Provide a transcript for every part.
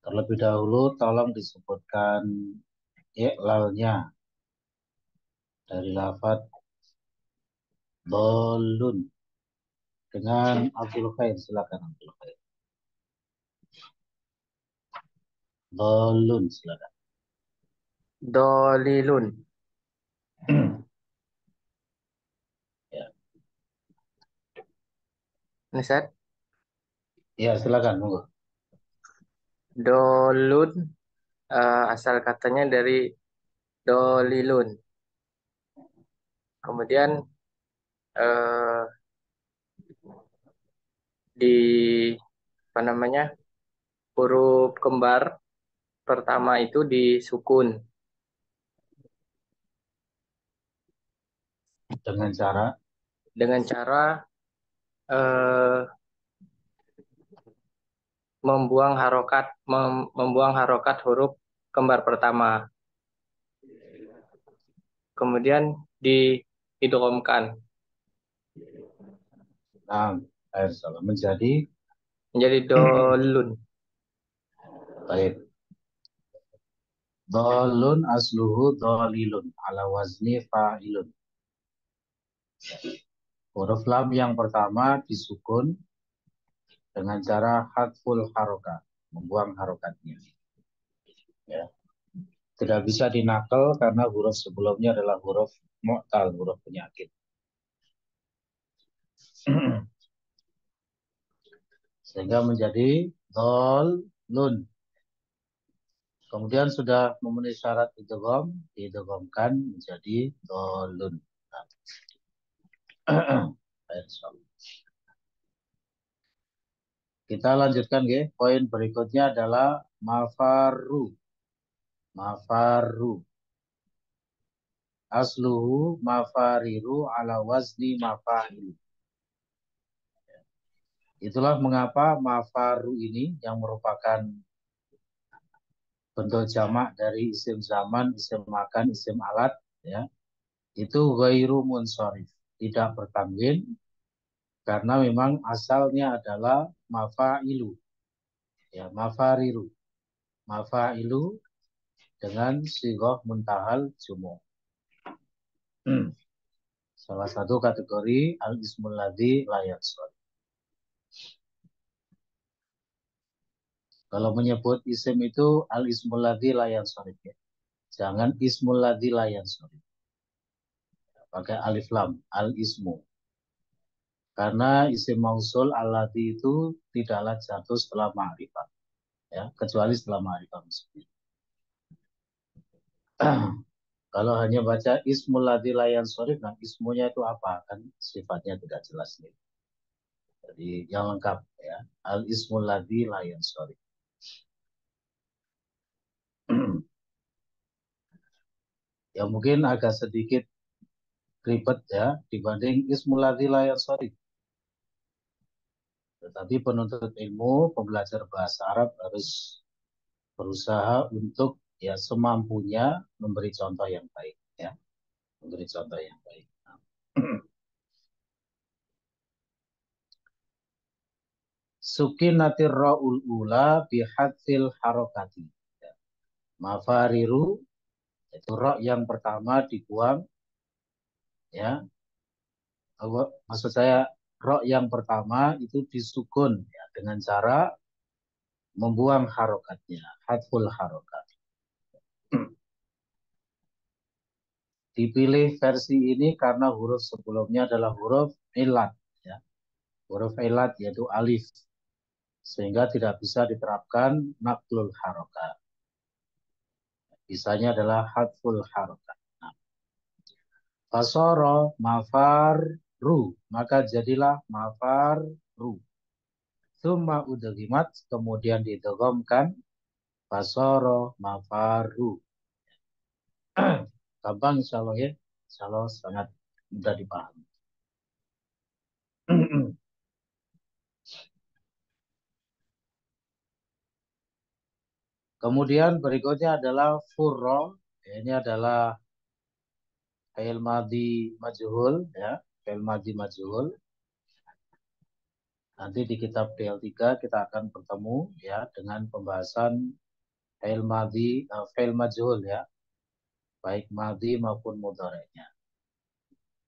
Terlebih dahulu tolong disebutkan i'lalnya dari lafaz dolun dengan Abdul Khair. Silakan Abdul Khair. Dolun silakan. Dolilun. Ya, Nisat. ya silakan monggo. Dolun. Asal katanya dari dolilun. Kemudian eh, di apa namanya, huruf kembar pertama itu disukun Dengan cara dengan cara eh, membuang harokat huruf kembar pertama, kemudian diidghamkan salah menjadi menjadi dolun. baik. Dolun asluhu dolilun ala wazni fa'ilun. Huruf lam yang pertama disukun dengan cara hadful harokat, membuang harokatnya. Ya. Tidak bisa dinakal karena huruf sebelumnya adalah huruf mu'tal, huruf penyakit. Sehingga menjadi dolun. Kemudian sudah memenuhi syarat idgham, diidghamkan menjadi dolun. Kita lanjutkan ya. Poin berikutnya adalah mafaru. Mafaru. Asluhu mafariru ala wazni mafa'il. Itulah mengapa mafaru ini yang merupakan bentuk jamak dari isim zaman, isim makan, isim alat, ya, itu ghairu munsharif, tidak bertanwin karena memang asalnya adalah mafa'ilu, ya, mafariru, mafa'ilu dengan sighah muntahal jumu'. Salah satu kategori al-ismul ladzi la yansharif. Kalau menyebut isim itu al-ismul ladzi la yansharif, ya. Jangan ismul ladzi la yansharif. Pakai alif lam, al-ismu. Karena isim mausul alladzi itu tidaklah jatuh setelah ma'rifat, ya, kecuali setelah ma'rifat. Kalau hanya baca ismul ladzi la yansharif, nah ismunya itu apa? Kan sifatnya tidak jelas nih. Jadi yang lengkap, ya, al-ismul ladzi la yansharif. Ya mungkin agak sedikit ribet ya dibanding ismul ladzi la yansharif. Tetapi penuntut ilmu, pembelajar bahasa Arab harus berusaha untuk ya semampunya memberi contoh yang baik, ya, memberi contoh yang baik. Sukinatir ra'ul ula bihadfil harokati. Ya. Mafariru itu ra yang pertama dibuang, ya. Maksud saya ra yang pertama itu disukun, ya, dengan cara membuang harokatnya, hadful harokat. Dipilih versi ini karena huruf sebelumnya adalah huruf ilat, ya. Huruf ilat yaitu alif, sehingga tidak bisa diterapkan naklul harokat. Bisanya adalah hadful harokat. Nah, fasoro mafar ru, maka jadilah mafar ru. Summa udhimat, kemudian didogomkan fasoro mafaru. Gampang insya Allah ya, insya Allah sangat mudah dipahami. Kemudian berikutnya adalah furro. Ini adalah fi'il madhi majhul, ya, fi'il madhi majhul. Nanti di kitab DL3 kita akan bertemu ya dengan pembahasan fi'il madhi, fi'il majhul ya, baik madhi maupun mudhari'nya.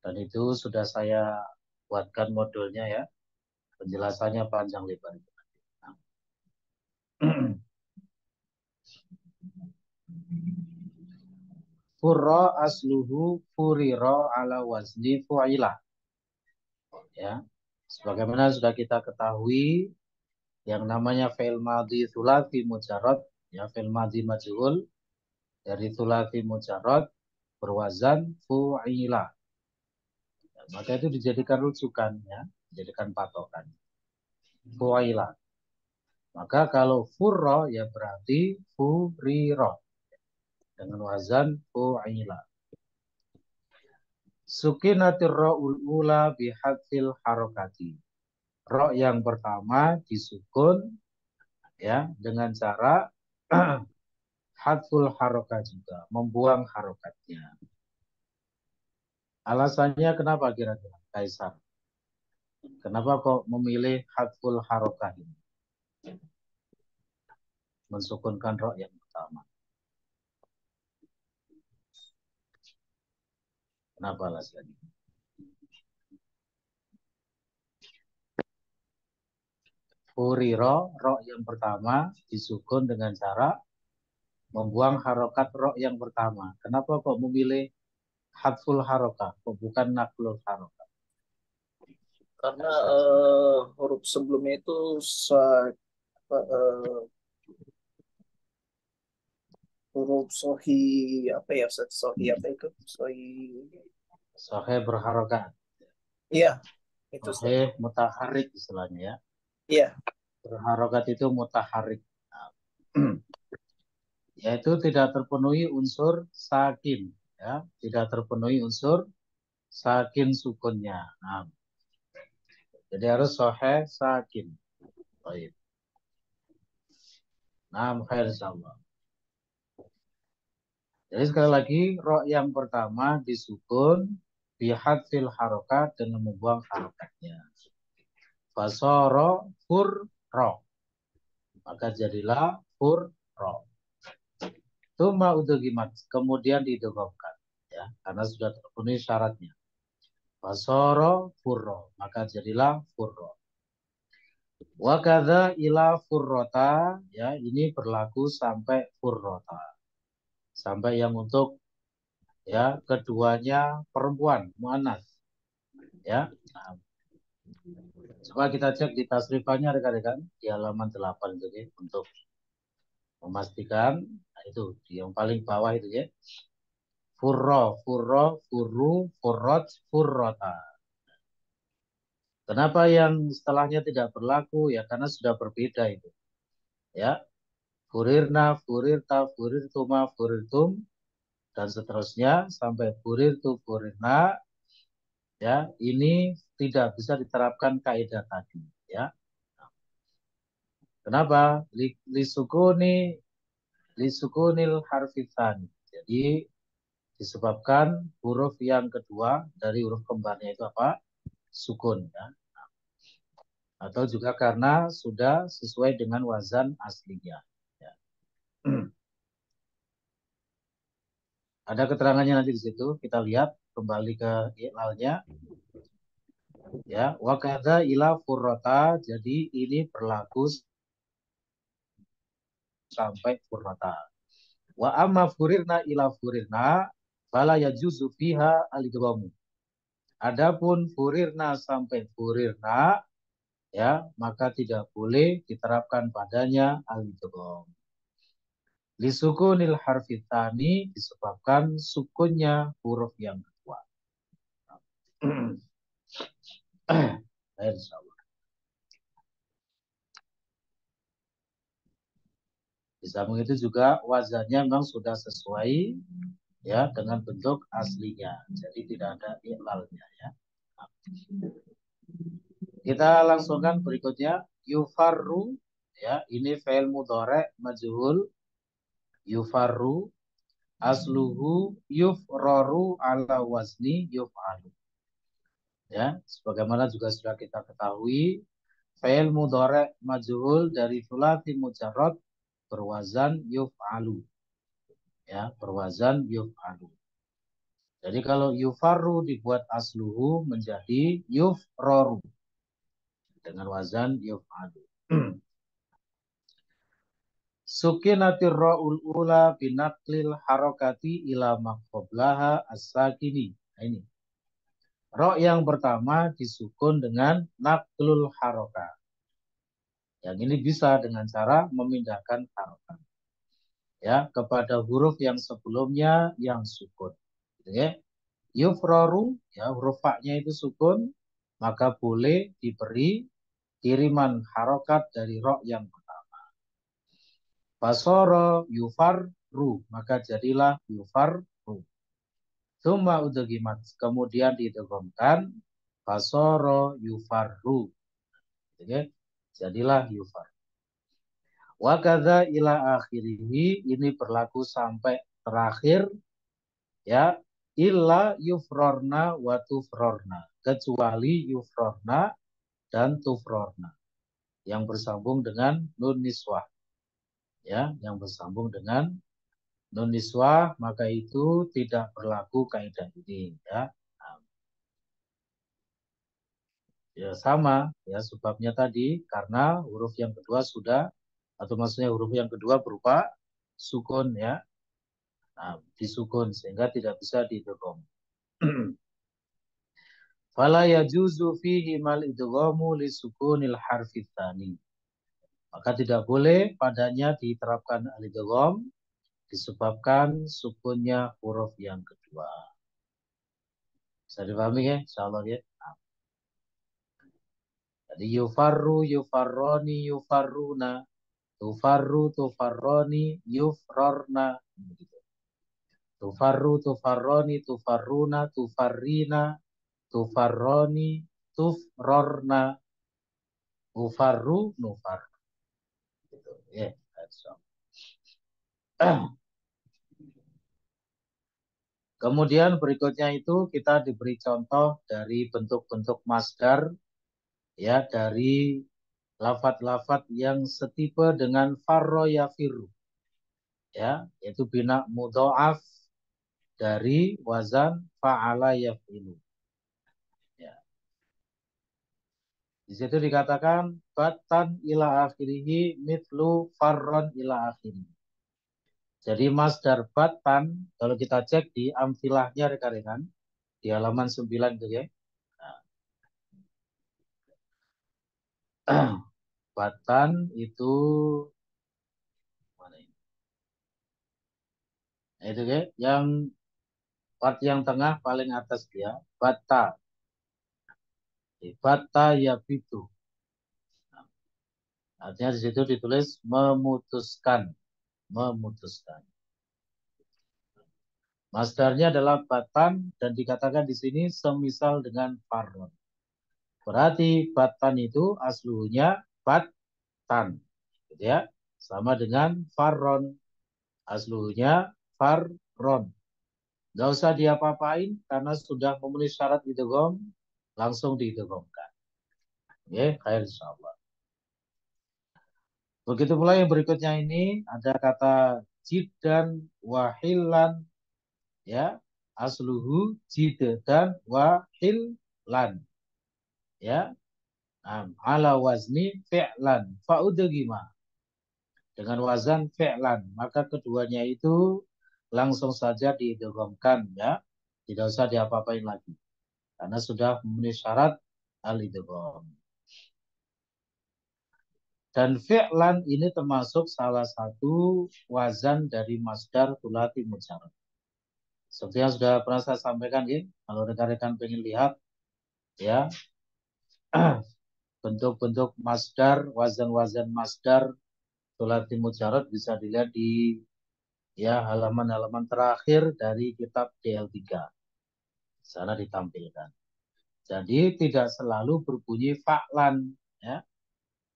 Dan itu sudah saya buatkan modulnya ya, penjelasannya panjang lebar. Furra asluhu furira ala wazni fu'ilah. Ya, sebagaimana sudah kita ketahui, yang namanya fi'il madhi thulathi mujarrad, ya fi'il madhi majhul dari thulathi mujarrad berwazan fu'ilah. Ya, maka itu dijadikan rujukan ya, dijadikan patokan. Fu'ilah. Maka kalau furra ya berarti furira dengan wazan fu'ilah. Sukinatir ra'ul ula bihadfil harokati. Ro yang pertama disukun ya dengan cara hadful harokat juga, membuang harokatnya. Alasannya kenapa kira-kira Kaisar? Kenapa kok memilih hadful harokat ini? Mensukunkan ro yang pertama. Kenapa alasannya? Furiro, ro yang pertama disukun dengan cara membuang harokat ro yang pertama. Kenapa kok memilih hadful harokat, kok bukan naklul harokat? Karena huruf sebelumnya itu huruf sohi apa ya Ustaz? Sohi apa itu? Sohi. Sohe berharokat. Iya, itu Sohe mutaharik istilahnya ya. Iya. Berharokat itu mutaharik. Yaitu tidak terpenuhi unsur sakin. Ya. Tidak terpenuhi unsur sakin sukunnya. Nah, jadi harus sohe sakin. Baik. Nah, khair insyaallah. Jadi sekali lagi, ro yang pertama disukun bihadfil harokat dengan membuang harokatnya. Fasoro furro. Maka jadilah furro. Tuma udugimat. Kemudian didogomkan. Ya, karena sudah terpenuhi syaratnya. Fasoro furro. Maka jadilah furro. Wakadha ila furrota. Ya, ini berlaku sampai furrota. Sampai yang untuk ya keduanya perempuan, muannas. Ya. Nah, coba kita cek di tasrifannya rekan-rekan di halaman 8 jadi untuk memastikan. Nah, itu di yang paling bawah itu ya. Furro, furro, furru, furrot, furrota. Kenapa yang setelahnya tidak berlaku? Ya karena sudah berbeda itu. Ya. Furirna, furirta, furirtuma, furirtum dan seterusnya sampai furirtu, furirna. Ya, ini tidak bisa diterapkan kaidah tadi. Ya. Kenapa? Lisukunil harfitan. Jadi disebabkan huruf yang kedua dari huruf kembarnya itu apa? Sukun. Ya. Atau juga karena sudah sesuai dengan wazan aslinya. Ya. Ada keterangannya nanti di situ. Kita lihat kembali ke i'lalnya. Ya, wakadha ila furrota. Jadi ini berlaku sampai furrota. Wa amma furirna ila furirna fala yajuzu fiha al-idghamu. Adapun furirna sampai furirna ya, maka tidak boleh diterapkan padanya al-idgham. Lisukunil harfitani disebabkan sukunnya huruf yang kedua. Insyaallah. Di samping itu juga wazannya memang sudah sesuai ya dengan bentuk aslinya. Jadi tidak ada i'lalnya ya. Kita langsungkan berikutnya yufarru ya, ini fi'il mudhari' majhul. Yufarru asluhu yufraru ala wazni yuf'alu. Ya, sebagaimana juga sudah kita ketahui, Fi'il mudhari' majhul dari sulasi mujarrad berwazan yuf'alu. Ya, berwazan yuf'alu. Jadi kalau yufarru dibuat asluhu menjadi yufroru dengan wazan yuf'alu. Sukinatir ra'ul ula binaklil harokati ila maqoblaha as-sakini. Nah, ini. Ro yang pertama disukun dengan naklul harokat. Yang ini bisa dengan cara memindahkan harokat. Ya, kepada huruf yang sebelumnya yang sukun. Gitu ya. Yufroru, ya, huruf fa-nya itu sukun, maka boleh diberi kiriman harokat dari ro yang pertama. Fasoro yufarru, maka jadilah yufarru. Summa udagimat, kemudian didegomkan, fasoro yufarru. Oke, jadilah yufar. Wakadha ila akhirihi, ini berlaku sampai terakhir, ya, illa yufrorna wa tufrorna, kecuali yufrorna dan tufrorna, yang bersambung dengan nun niswah. Ya, yang bersambung dengan nun niswah, maka itu tidak berlaku kaidah ini. Ya, ya sama, ya sebabnya tadi karena huruf yang kedua sudah, atau maksudnya huruf yang kedua berupa sukun, ya, nah, disukun sehingga tidak bisa didogom. Fala yajuzu fihi mal idghamu li sukunil harfi tsani. Maka tidak boleh padanya diterapkan al-idgham disebabkan sukunnya huruf yang kedua. Bisa dipahami ya, insyaallah ya. Nah, jadi yufarru, yufarroni, yufarruna, tufarru, tufarroni, yufrorna. Begitu. Tufarru, tufarroni, tufarruna, tufarrina, tufarroni, tufrorna, ufarru, nufar. Gitu. Ya, kemudian berikutnya itu kita diberi contoh dari bentuk-bentuk masdar, ya, dari lafat-lafat yang setipe dengan farro yafiru, ya, yaitu bina mudho'af dari wazan fa'ala yafilu. Ya. Di situ dikatakan batan ila akhirihi mitlu farron ila akhirihi. Jadi masdar batan, kalau kita cek di amfilahnya rekan-rekan, di halaman 9 itu ya. Nah, batan itu mana ini? Nah, itu ya, yang part yang tengah paling atas dia, bata. Bata ya bitu. Nah, artinya di situ ditulis memutuskan, memutuskan. Masdarnya adalah batan dan dikatakan di sini semisal dengan farron. Berarti batan itu aslunya batan, gitu ya. Sama dengan farron, aslunya farron. Nggak usah diapa-apain karena sudah memenuhi syarat idgham, langsung diidghamkan. Ya, khair insyaallah. Begitu pula yang berikutnya ini ada kata jiddan wahilan, ya, asluhu jiddan wahilan, ya, ala wazni fi'lan fa'udghima, dengan wazan fi'lan, maka keduanya itu langsung saja diidghamkan, ya, tidak usah diapa-apain lagi karena sudah memenuhi syarat al-idgham. Dan fi'lan ini termasuk salah satu wazan dari masdar thulathi mujarrad. Seperti yang sudah pernah saya sampaikan, ya, kalau rekan-rekan pengen lihat, ya, bentuk-bentuk masdar, wazan-wazan masdar thulathi mujarrad bisa dilihat di, ya, halaman-halaman terakhir dari kitab DL3. Sana ditampilkan. Jadi tidak selalu berbunyi fa'lan, ya.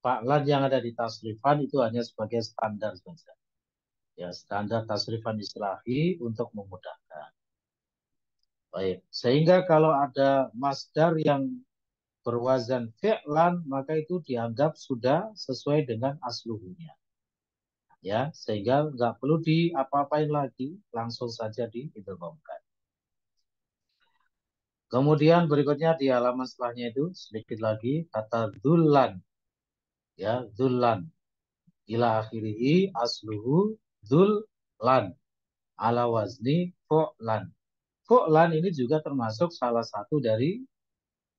Fa'lan yang ada di tasrifan itu hanya sebagai standar saja. Ya, standar tasrifan istilahi untuk memudahkan. Baik, sehingga kalau ada masdar yang berwazan fi'lan, maka itu dianggap sudah sesuai dengan asluhunya. Ya, sehingga nggak perlu diapa-apain lagi, langsung saja diidghamkan. Kemudian berikutnya di halaman setelahnya itu sedikit lagi kata dzullan. Ya, dzullan. Ila akhirihi asluhu dzullan ala wazni fu'lan. Fu'lan ini juga termasuk salah satu dari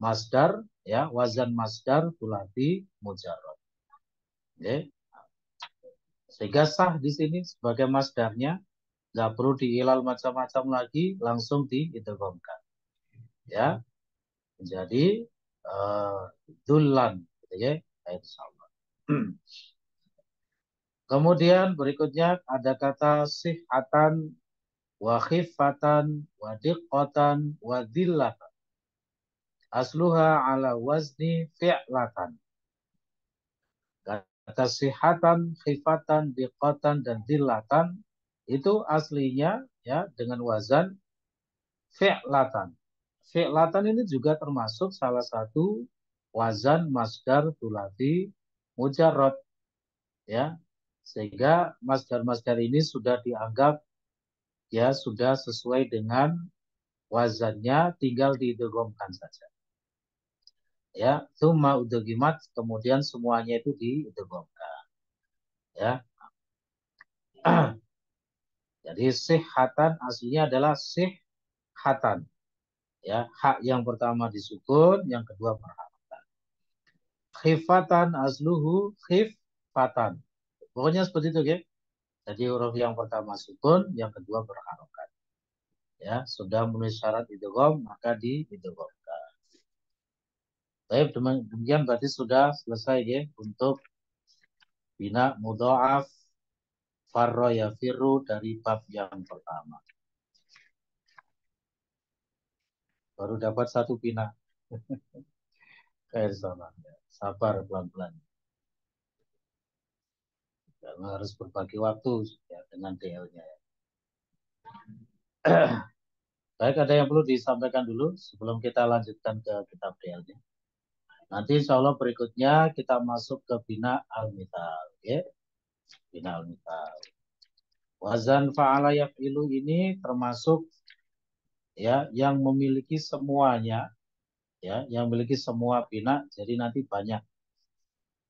masdar, ya, wazan masdar thulathi mujarrad. Oke. Sehingga sah di sini sebagai masdarnya, nggak perlu diilal macam-macam lagi, langsung diidghamkan. Ya, menjadi dzullan, gitu ya. Insyaallah. Kemudian berikutnya ada kata sihatan wa khifatan wa diqqatan wa dhillatan. Asluha ala wazni fi'latan. Kata sihatan, khifatan, diqqatan, dan dhillatan itu aslinya ya dengan wazan fi'latan. Fi'latan ini juga termasuk salah satu wazan masdar thulathi mujarrad, ya. Sehingga masdar-masdar ini sudah dianggap ya sudah sesuai dengan wazannya, tinggal diidghamkan saja. Ya, tsumma udghimat, kemudian semuanya itu diidghamkan. Ya. Jadi sihhatan aslinya adalah sihhatan. Ya, hak yang pertama disukun, yang kedua berharokat. Khifatan asluhu khifatan. Pokoknya seperti itu, ya. Jadi huruf yang pertama sukun, yang kedua berharokat. Ya, sudah memenuhi syarat idgham, maka diidghamkan. Baik, demikian berarti sudah selesai ya untuk bina mudha'af farra yafiru dari bab yang pertama. Baru dapat satu bina. Kayak sama. Sabar pelan-pelan. Karena harus berbagi waktu ya, dengan DL-nya. Baik, ada yang perlu disampaikan dulu sebelum kita lanjutkan ke kitab DL-nya. Nanti insya Allah berikutnya kita masuk ke bina al-mithal. Ya. Bina al-mithal. Wazan fa'ala yaf'ilu ini termasuk ya yang memiliki semuanya, ya yang memiliki semua bina, jadi nanti banyak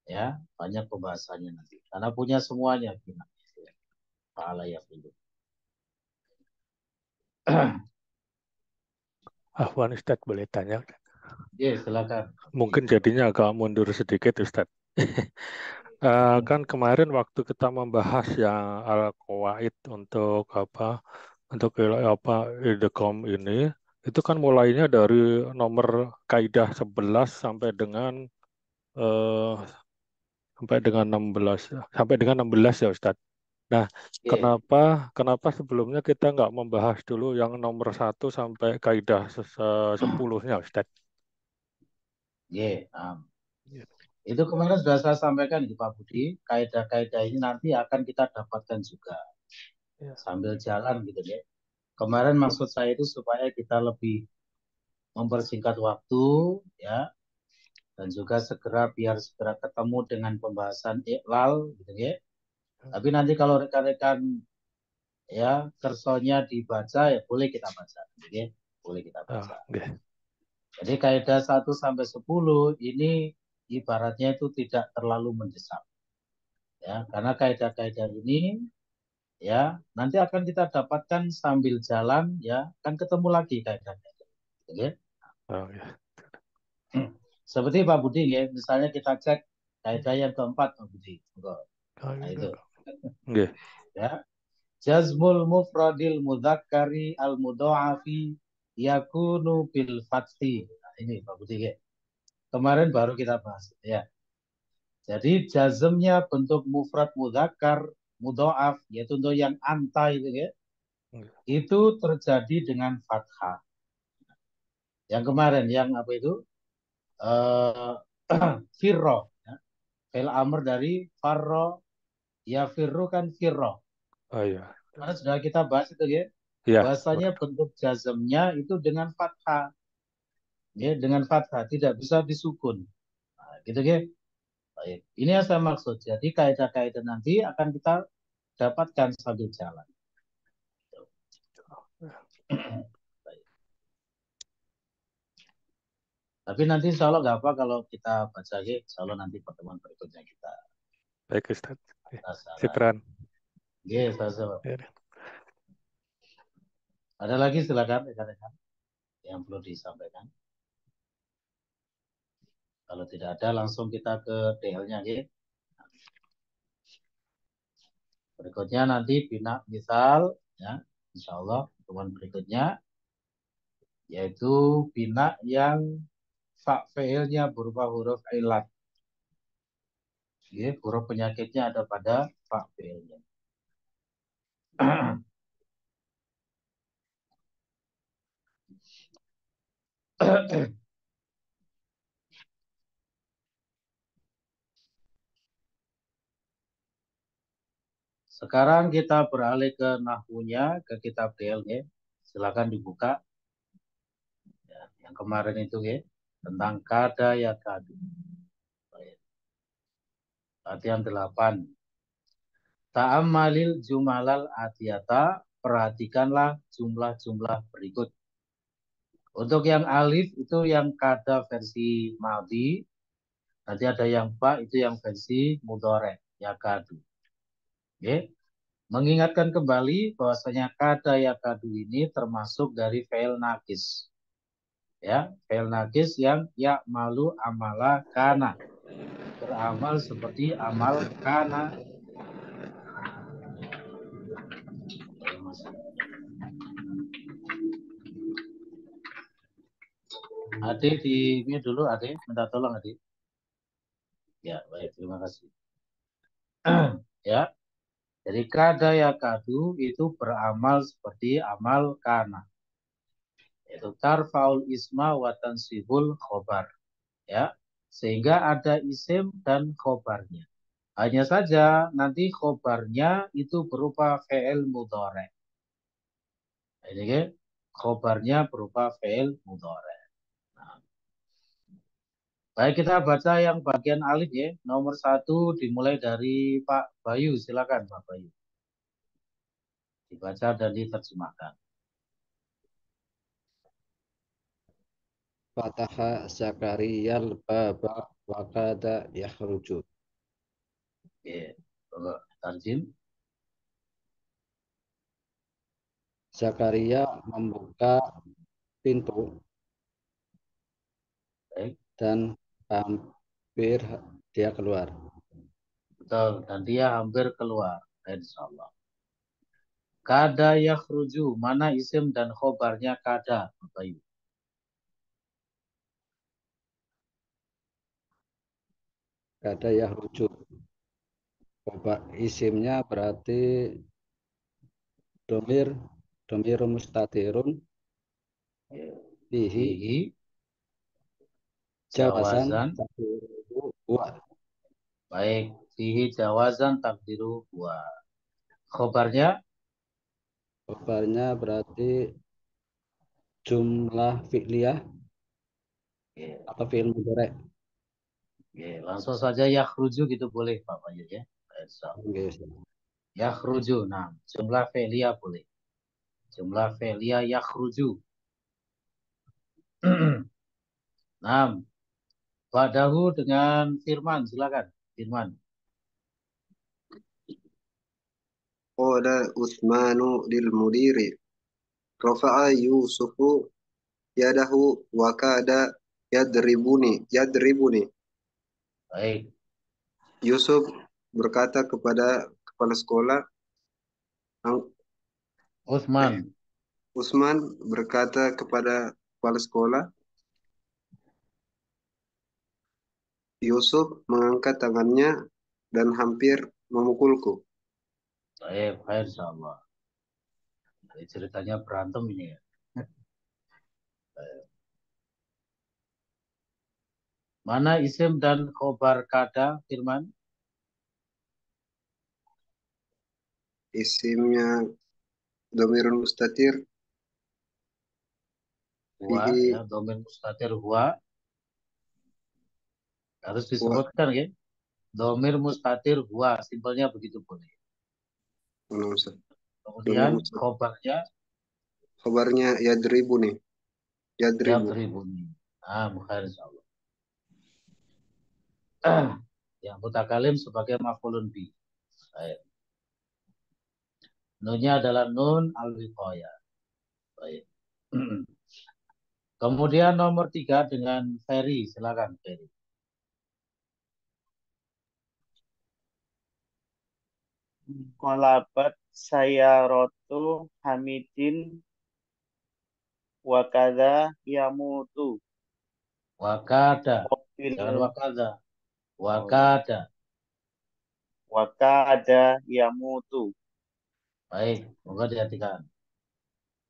ya banyak pembahasannya nanti karena punya semuanya bina. Fa'ala yaf'ilu. Ahwan Ustadz, boleh tanya? Ya, silakan. Mungkin jadinya agak mundur sedikit Ustadz. Kan kemarin waktu kita membahas yang al-qawaid untuk idgham ini, itu kan mulainya dari nomor kaidah 11 sampai dengan 16 ya Ustadz. Nah, Yeah. kenapa sebelumnya kita nggak membahas dulu yang nomor 1 sampai kaidah 10-nya Ustadz? Yeah. Itu kemarin sudah saya sampaikan di Pak Budi, kaidah-kaidah ini nanti akan kita dapatkan juga sambil jalan gitu ya. Kemarin maksud saya itu supaya kita lebih mempersingkat waktu ya, dan juga biar segera ketemu dengan pembahasan iqlal gitu ya. Tapi nanti kalau rekan-rekan ya kersonya dibaca ya boleh kita baca, gitu ya. Boleh kita baca. Jadi kaidah 1 sampai 10 ini ibaratnya itu tidak terlalu mendesak. Ya, karena kaidah-kaidah ini ya nanti akan kita dapatkan sambil jalan ya, kan ketemu lagi kaidah-kaidah. Gitu ya. Seperti Pak Budi ya, misalnya kita cek kaidah yang keempat Pak Budi. Nah, itu. Ya. Jazmul mufradil mudzakkari al mudha'afi yakunu bil fathi. Nah, ini Pak Budi ya. Kemarin baru kita bahas ya. Jadi jazmnya bentuk mufrad mudzakkar mudha'af yaitu untuk yang anta itu ya. Itu terjadi dengan fathah. Yang kemarin yang apa itu? Firro. Ya. Fil amr dari farro ya firru kan firro. Oh iya. Karena sudah kita bahas itu ya. Bahasanya bentuk jazmnya itu dengan fathah. Ya, dengan fathah, tidak bisa disukun. Nah, gitu ya. Baik. Ini yang saya maksud. Jadi kaidah-kaidah nanti akan kita dapatkan sambil jalan. Baik. Tapi nanti insya Allah nggak apa kalau kita baca ya. Insya Allah nanti pertemuan berikutnya kita Baik, Ustaz. masalah. Syukran. Ya, sama-sama. Ya. Ada lagi silakan rekan-rekan yang perlu disampaikan. Kalau tidak ada langsung kita ke DL-nya ya. Berikutnya nanti bina misal ya, insya Allah pertemuan berikutnya yaitu bina yang fi'ilnya berupa huruf ilat. Ya, huruf penyakitnya ada pada fi'ilnya. Sekarang kita beralih ke nahwunya, ke kitab DL ya. Silakan dibuka. Ya, yang kemarin itu ya, tentang kada ya kadu. Latihan 8. Ta'ammalil jumalal atiyata, perhatikanlah jumlah-jumlah berikut. Untuk yang alif itu yang kada versi madhi, nanti ada yang ba itu yang versi mudhari, ya kadu. Oke. Mengingatkan kembali bahwasanya kada ya kadu ini termasuk dari fi'il nakis. Ya, fi'il nakis yang ya malu amala kana. Beramal seperti amal kana. Adik di ini dulu, adik minta tolong adik. Ya, baik, terima kasih. Ya, jadi kada ya kadu itu beramal seperti amal kana. Itu tarfaul isma wa tansibul khobar. Ya, sehingga ada isim dan khobarnya. Hanya saja nanti khobarnya itu berupa fi'il mudhari. Ini kan khobarnya berupa fi'il mudhari. Nah, baik, kita baca yang bagian alif ya. Nomor 1 dimulai dari Pak Bayu. Silakan Pak Bayu. Dibaca dan diterjemahkan. Fataha Zakariyal baba wa kada yakhruju. Oke, coba tarjim. Zakaria membuka pintu Baik, dan hampir dia keluar. betul. Dan dia hampir keluar. Insya Allah. Kada yakhruju. Mana isim dan khobarnya kada, Pak Bayu? Kada yakhruju. Isimnya berarti domir mustatirun bihi Fihi jawazan jawazan. wa. Baik, fihi jawazan takdiru wa. Khobarnya Kabarnya berarti jumlah fi'liyah oke, atau fi'il mudhari. oke, langsung saja yakhruju gitu boleh Pak Bayu ya. Insya Allah. Yes. Yakhruju. Nah, jumlah fi'liyah boleh. Jumlah fi'liyah yakhruju. Nah, Badahu dengan Firman, silakan. Firman. Qala Utsmanu lil mudiri rafa'a Yusufu yadahu wa kada yadribuni. Baik. Yusuf berkata kepada kepala sekolah, Utsman. Utsman berkata kepada kepala sekolah, Yusuf mengangkat tangannya dan hampir memukulku. Baik, baik insyaallah. Jadi ceritanya berantem ini ya. Mana isim dan khobar kada, Firman? Isimnya dhamirun mustatir huwa fihi ya, domir mustatir huwa harus wa disebutkan ya. Domir mustatir huwa, simpelnya begitu boleh. Ustaz. Domir Kemudian mustatir. khobarnya Khabarnya yadribu nih. Yadribu. yadribuni. Khair insyaallah. Ya, mutakalim sebagai maf'ulun bi. Baik. Nunnya adalah nun al-wiqayah. Baik. Kemudian nomor 3 dengan Ferry, silakan Ferry. Qalabat sayyaratu Hamidin wa kadza yamutu. Wakada, Mobil jangan wakada. oh iya. Wakada. Wa kadza yamutu. Baik, moga diartikan.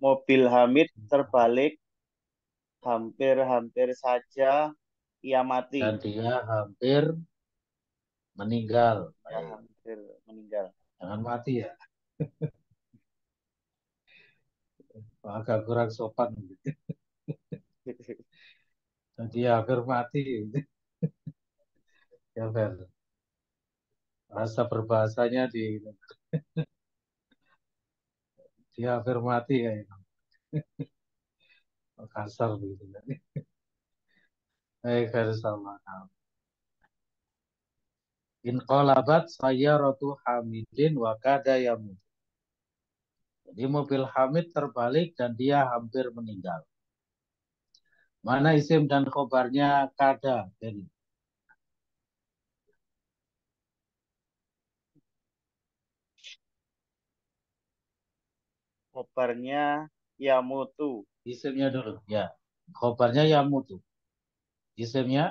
Mobil Hamid terbalik hampir-hampir saja ia mati. Dan dia hampir meninggal. Ia Baik, hampir meninggal. jangan mati ya. Agak kurang sopan. Jadi hampir mati. Ya, Fer. Rasa berbahasanya dia hampir mati ya. Kasar begitu. Baik, Fer, sama. Inqalabat sayyaratu Hamidin wa kada yamut. Jadi mobil Hamid terbalik dan dia hampir meninggal. Mana isim dan khobarnya kada? Jadi, Khobarnya yamutu. isimnya dulu. Ya, khobarnya yamutu. Isimnya,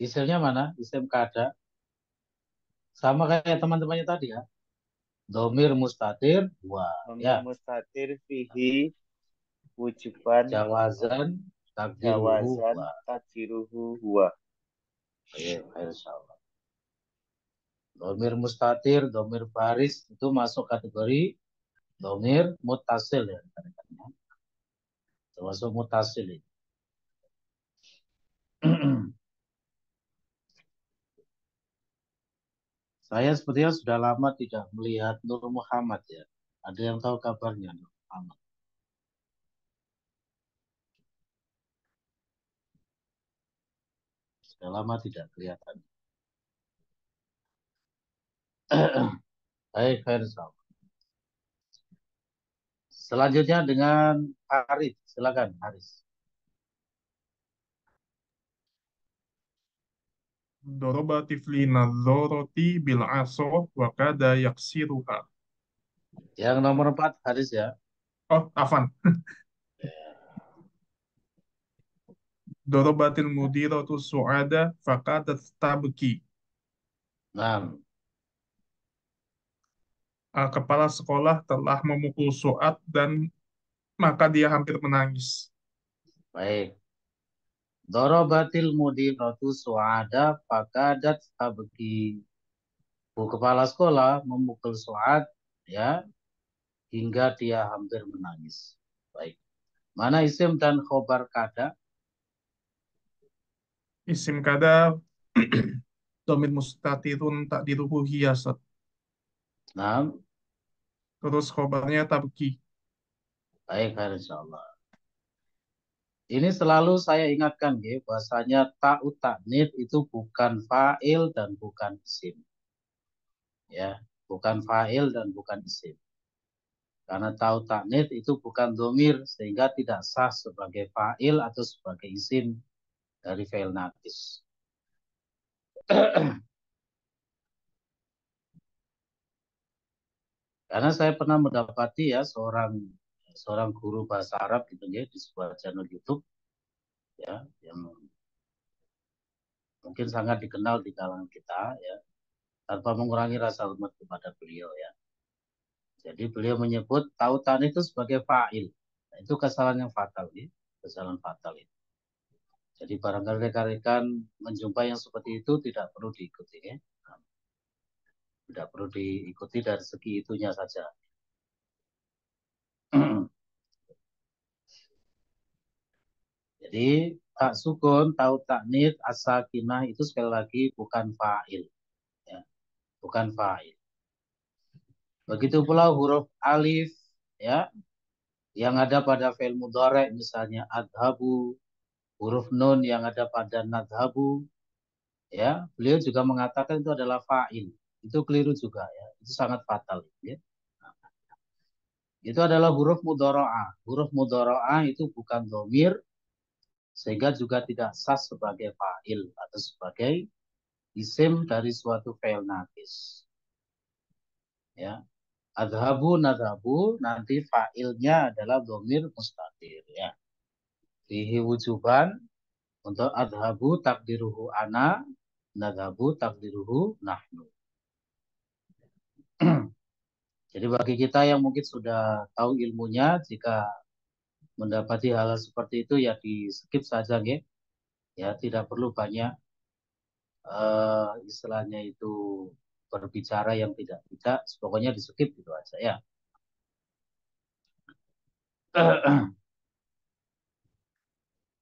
isimnya mana? Isim kada. Sama kayak teman-temannya tadi ya. Domir mustatir, Domir ya. mustatir fihi wujuban Jawazan, takdiruhu, jawazan takdiruhu huwa. Ayo, insyaallah. Domir mustatir, domir baris itu masuk kategori domir mutasil ya. Termasuk mutasil ini. Saya sepertinya sudah lama tidak melihat Nur Muhammad ya. Ada yang tahu kabarnya Nur Muhammad? Sudah lama tidak kelihatan. Baik, insyaallah. Selanjutnya dengan Haris, silakan Haris. Doroba tifli nadzoroti bil aso wa kada yaksiruha. Yang nomor 4 Haris ya. Oh, afan. Dorobatil mudiratu su'ada faqadat tabki. Nah, Kepala sekolah telah memukul Su'ad dan maka dia hampir menangis. baik. Dorobatil mudiratu su'ada fakadat tabki. Bu kepala sekolah memukul Su'ad ya hingga dia hampir menangis. Baik. Mana isim dan khobar kada? Isim kada domir mustatirun takdiruhu hiyasat. Nah, Terus khobarnya tabki. baik, insyaallah. Ini selalu saya ingatkan ya, bahasanya ta'u ta'nid itu bukan fa'il dan bukan isim. Ya, bukan fa'il dan bukan isim. Karena ta'u ta'nid itu bukan domir sehingga tidak sah sebagai fa'il atau sebagai isim dari fi'il naqis. Karena saya pernah mendapati ya seorang guru bahasa Arab gitu ya di sebuah channel YouTube ya yang mungkin sangat dikenal di kalangan kita ya tanpa mengurangi rasa hormat kepada beliau ya. Jadi beliau menyebut tautan itu sebagai fa'il. Nah, itu kesalahan yang fatal ya, kesalahan fatal itu. Jadi barangkali rekan-rekan menjumpai yang seperti itu tidak perlu diikuti ya. Tidak perlu diikuti dari segi itunya saja. Jadi tak sukun, tahu taknis, as-sakinah itu sekali lagi bukan fa'il. Ya. Bukan fa'il. Begitu pula huruf alif, ya, yang ada pada fi'il mudhari' misalnya adhabu, huruf nun yang ada pada nadhabu, ya, beliau juga mengatakan itu adalah fa'il. Itu keliru juga, ya. Itu sangat fatal, ya. Itu adalah huruf mudhari'ah. Huruf mudhari'ah itu bukan dhamir, sehingga juga tidak sah sebagai fa'il atau sebagai isim dari suatu fi'il naqis. Ya. Adhabu nadhabu nanti fa'ilnya adalah dhamir mustatir, ya. Fihi wujuban untuk adhabu takdiruhu ana, nadhabu takdiruhu nahnu. Jadi bagi kita yang mungkin sudah tahu ilmunya, jika mendapati hal seperti itu ya di skip saja, ya. Ya, tidak perlu banyak istilahnya itu berbicara yang tidak, pokoknya di skip gitu aja, ya.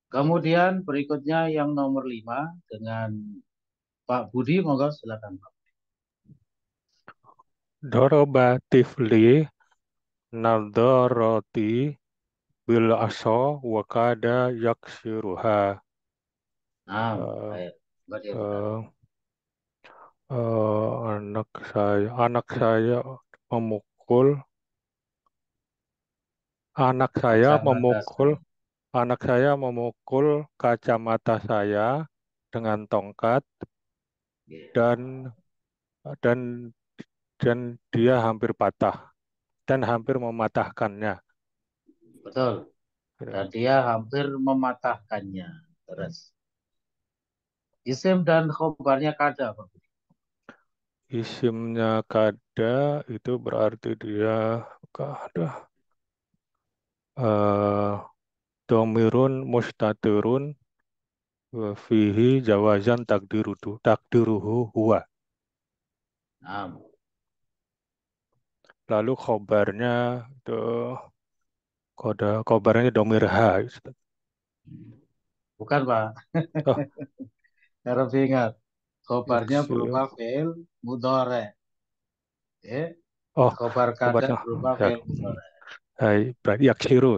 Kemudian berikutnya yang nomor 5 dengan Pak Budi, monggo silakan Pak. Doroba tifli nadoroti bil aso wakada yaksiruha. Nah, Eh, baik. Mbak Dia, anak saya memukul anak saya kacamata memukul saya. anak saya memukul kacamata saya dengan tongkat dan dan dan dia hampir patah dan hampir mematahkannya. Betul. Dan dia hampir mematahkannya. Terus isim dan khobarnya kada, Pak. Isimnya kada itu berarti dia kada. Domirun mustatirun fihi jawazan takdiruhu huwa. Nah, Lalu khobarnya itu khobarnya domir ha. bukan Pak. Oh, Harus ingat. Khobarnya yaksir. berupa fi'il mudhari. Ya. Oh, Khobar kada khobarnya berupa ya, fi'il mudhari. berarti yaksiru.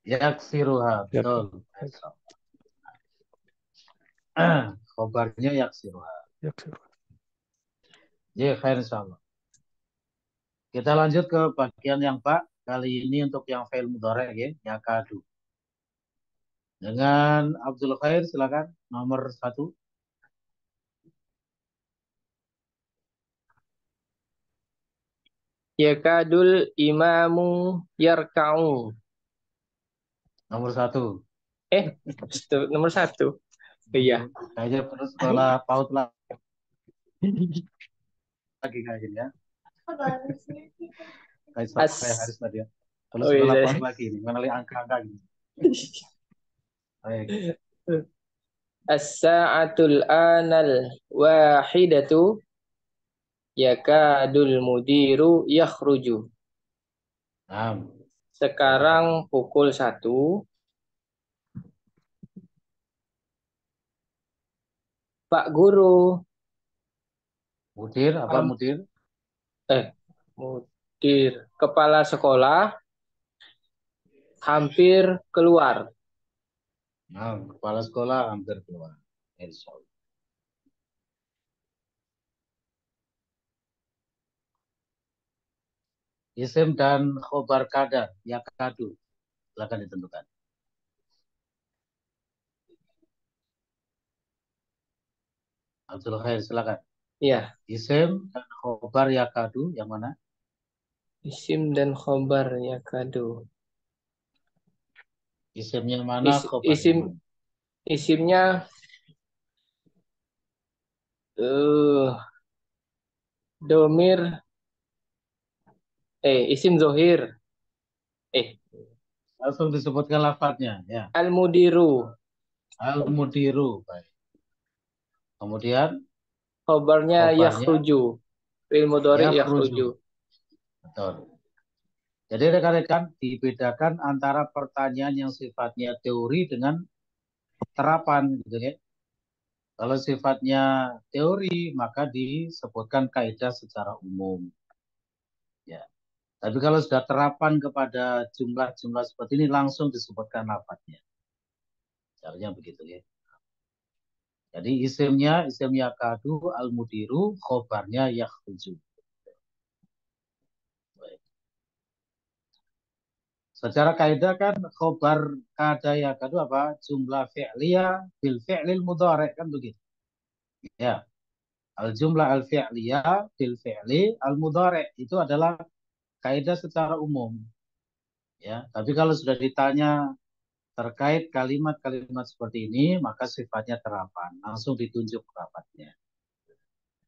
Yaksiruha, Ya, betul. Khobarnya yaksiruha. yaksiru. Ya, khair insyaallah. Kita lanjut ke bagian yang Pak. Kali ini untuk yang fi'il mudhari, ya, yakadu. Dengan Abdul Khair, silakan nomor 1. Yakadul imamu yarka'u. Nomor 1. Nomor 1. Iya. Kayaknya perlu sekolah PAUD lagi kayaknya, ya. Kayak Haris tadi, ya. Perlu sekolah PAUD lagi ini, mengenali angka-angka gitu. Baik. As-sa'atul anal wahidatu yakadul mudiru yakhruju. Nah, Sekarang pukul 1. Pak Guru. mudir apa mudir? Mudir. Kepala sekolah hampir keluar. Nah, kepala sekolah hampir keluar. Insyaallah. Isim dan khobar kada, yakadu. Silakan ditentukan. Abdul Khair, silakan. Iya. Isim dan khobar yakadu, yang mana? Isim dan khobar yakadu. Isimnya mana, khobarnya mana? Isimnya domir isim zohir. Langsung disebutkan lafadznya, ya. Al-mudiru. Al-mudiru, baik. Kemudian Khobarnya yakhruju. Fi'il mudhari yakhruju. yakhruju. Betul. Jadi rekan-rekan dibedakan antara pertanyaan yang sifatnya teori dengan terapan gitu ya. Kalau sifatnya teori maka disebutkan kaidah secara umum. Ya. Tapi kalau sudah terapan kepada jumlah-jumlah seperti ini langsung disebutkan lafadznya. Caranya begitu ya. Jadi isimnya isim yakadu al-mudiru, khobarnya yakhruju. Baik. Secara kaidah kan khobar kada yakadu apa? Jumlah fi'liyah bil fi'lil mudhari' kan begitu. Ya. Al-jumlah al-fi'liyah bil fi'li al-mudhari' itu adalah kaidah secara umum. Ya, tapi kalau sudah ditanya terkait kalimat-kalimat seperti ini, maka sifatnya terapan, langsung ditunjuk terapannya.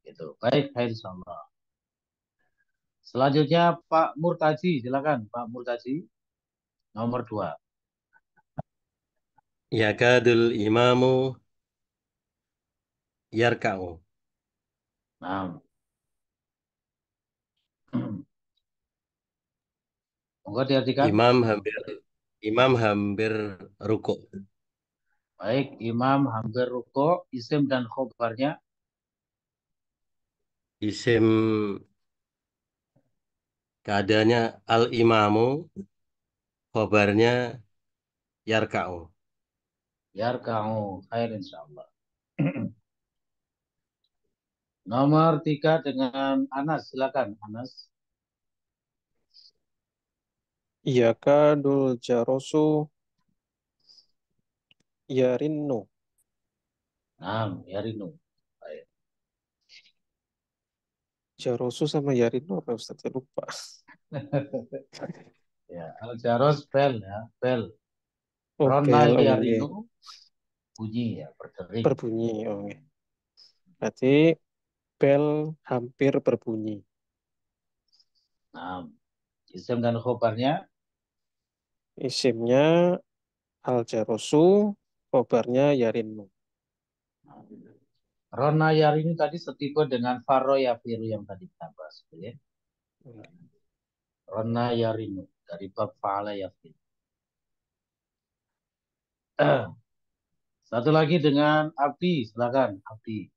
Gitu. Baik, insyaallah. Selanjutnya Pak Murtaji, silakan Pak Murtaji, nomor 2. Yakadul imamu yarka'u. Nah, monggo diartikan. Imam hampir rukuk. Baik, imam hampir rukuk, isim dan khobarnya. Isim keadaannya al-imamu, khobarnya yarka'u. Yarka'u, khair insyaallah. Nomor 3 dengan Anas, silakan Anas. Yakadul jarosu yarinnu. Nah, yarinu. Baik. Jarosu sama yarinnu apa Ustaz? Saya lupa. Ya, al-jaros bel ya, bel. Oh, Rona bel, yarinu bunyi ya, berdering. berbunyi. Oke. Berarti bel hampir berbunyi. Nah, isim dan khobarnya. Isimnya al-jarosu, khobarnya yarinnu. Rona yarinu tadi setipe dengan faro yafiru yang tadi kita bahas. Ya. Rona yarinu dari bab fa'ala yafiru. Satu lagi dengan Abdi, silakan Abdi.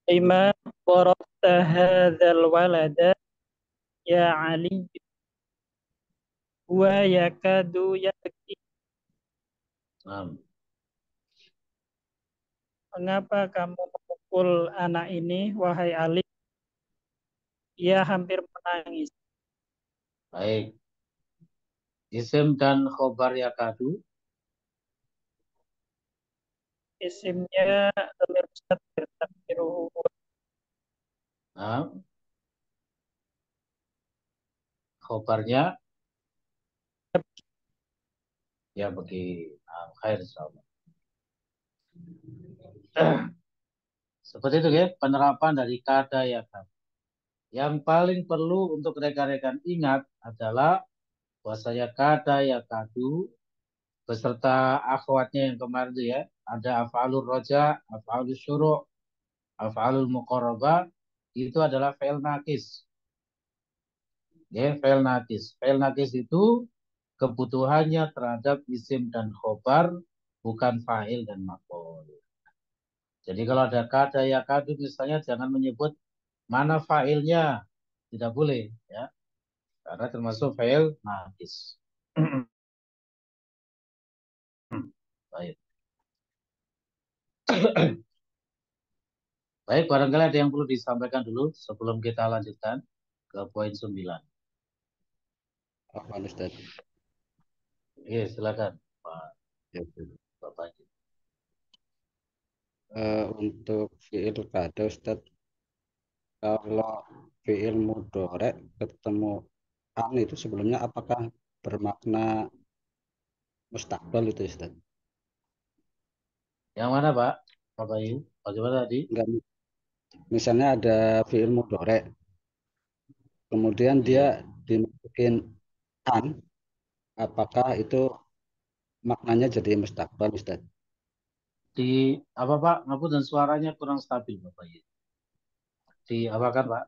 Lima darabta hadzal walada ya Ali wa yakadu yabki. Mengapa kamu memukul anak ini, wahai Ali? Ia hampir menangis. Baik. Isim dan khobar yakadu. Isimnya dhamir mustatir takdiruhu. Nah. Khobarnya ya bagi khair insyaallah. Seperti itu ya penerapan dari kada yakadu. Yang paling perlu untuk rekan-rekan ingat adalah bahwasanya kada yakadu beserta akhwatnya yang kemarin itu ya, ada af'alur roja, af'alur syuru', af'alul muqarrabah, itu adalah fi'il nakis. Ya, fi'il nakis. Fi'il nakis itu kebutuhannya terhadap isim dan khobar, bukan fa'il dan maf'ul. Jadi kalau ada kada yakadu misalnya jangan menyebut mana fa'ilnya, tidak boleh ya. Karena termasuk fi'il nakis. Baik. Baik, barangkali ada yang perlu disampaikan dulu sebelum kita lanjutkan ke poin 9. Apa Ustaz? Iya, silakan Pak. Ya, Bapak. untuk fi'il kada Ustaz, kalau fi'il mudhari ketemu an itu sebelumnya apakah bermakna mustaqbal itu Ustaz? Yang mana Pak? Pak Bayu? Bagaimana tadi? Enggak, misalnya ada fi'il mudhari, kemudian dia dimasukin an, apakah itu maknanya jadi mustakbal Ustaz. Di apa Pak? Ngapunten suaranya kurang stabil Bapak ya. Di apa kan Pak?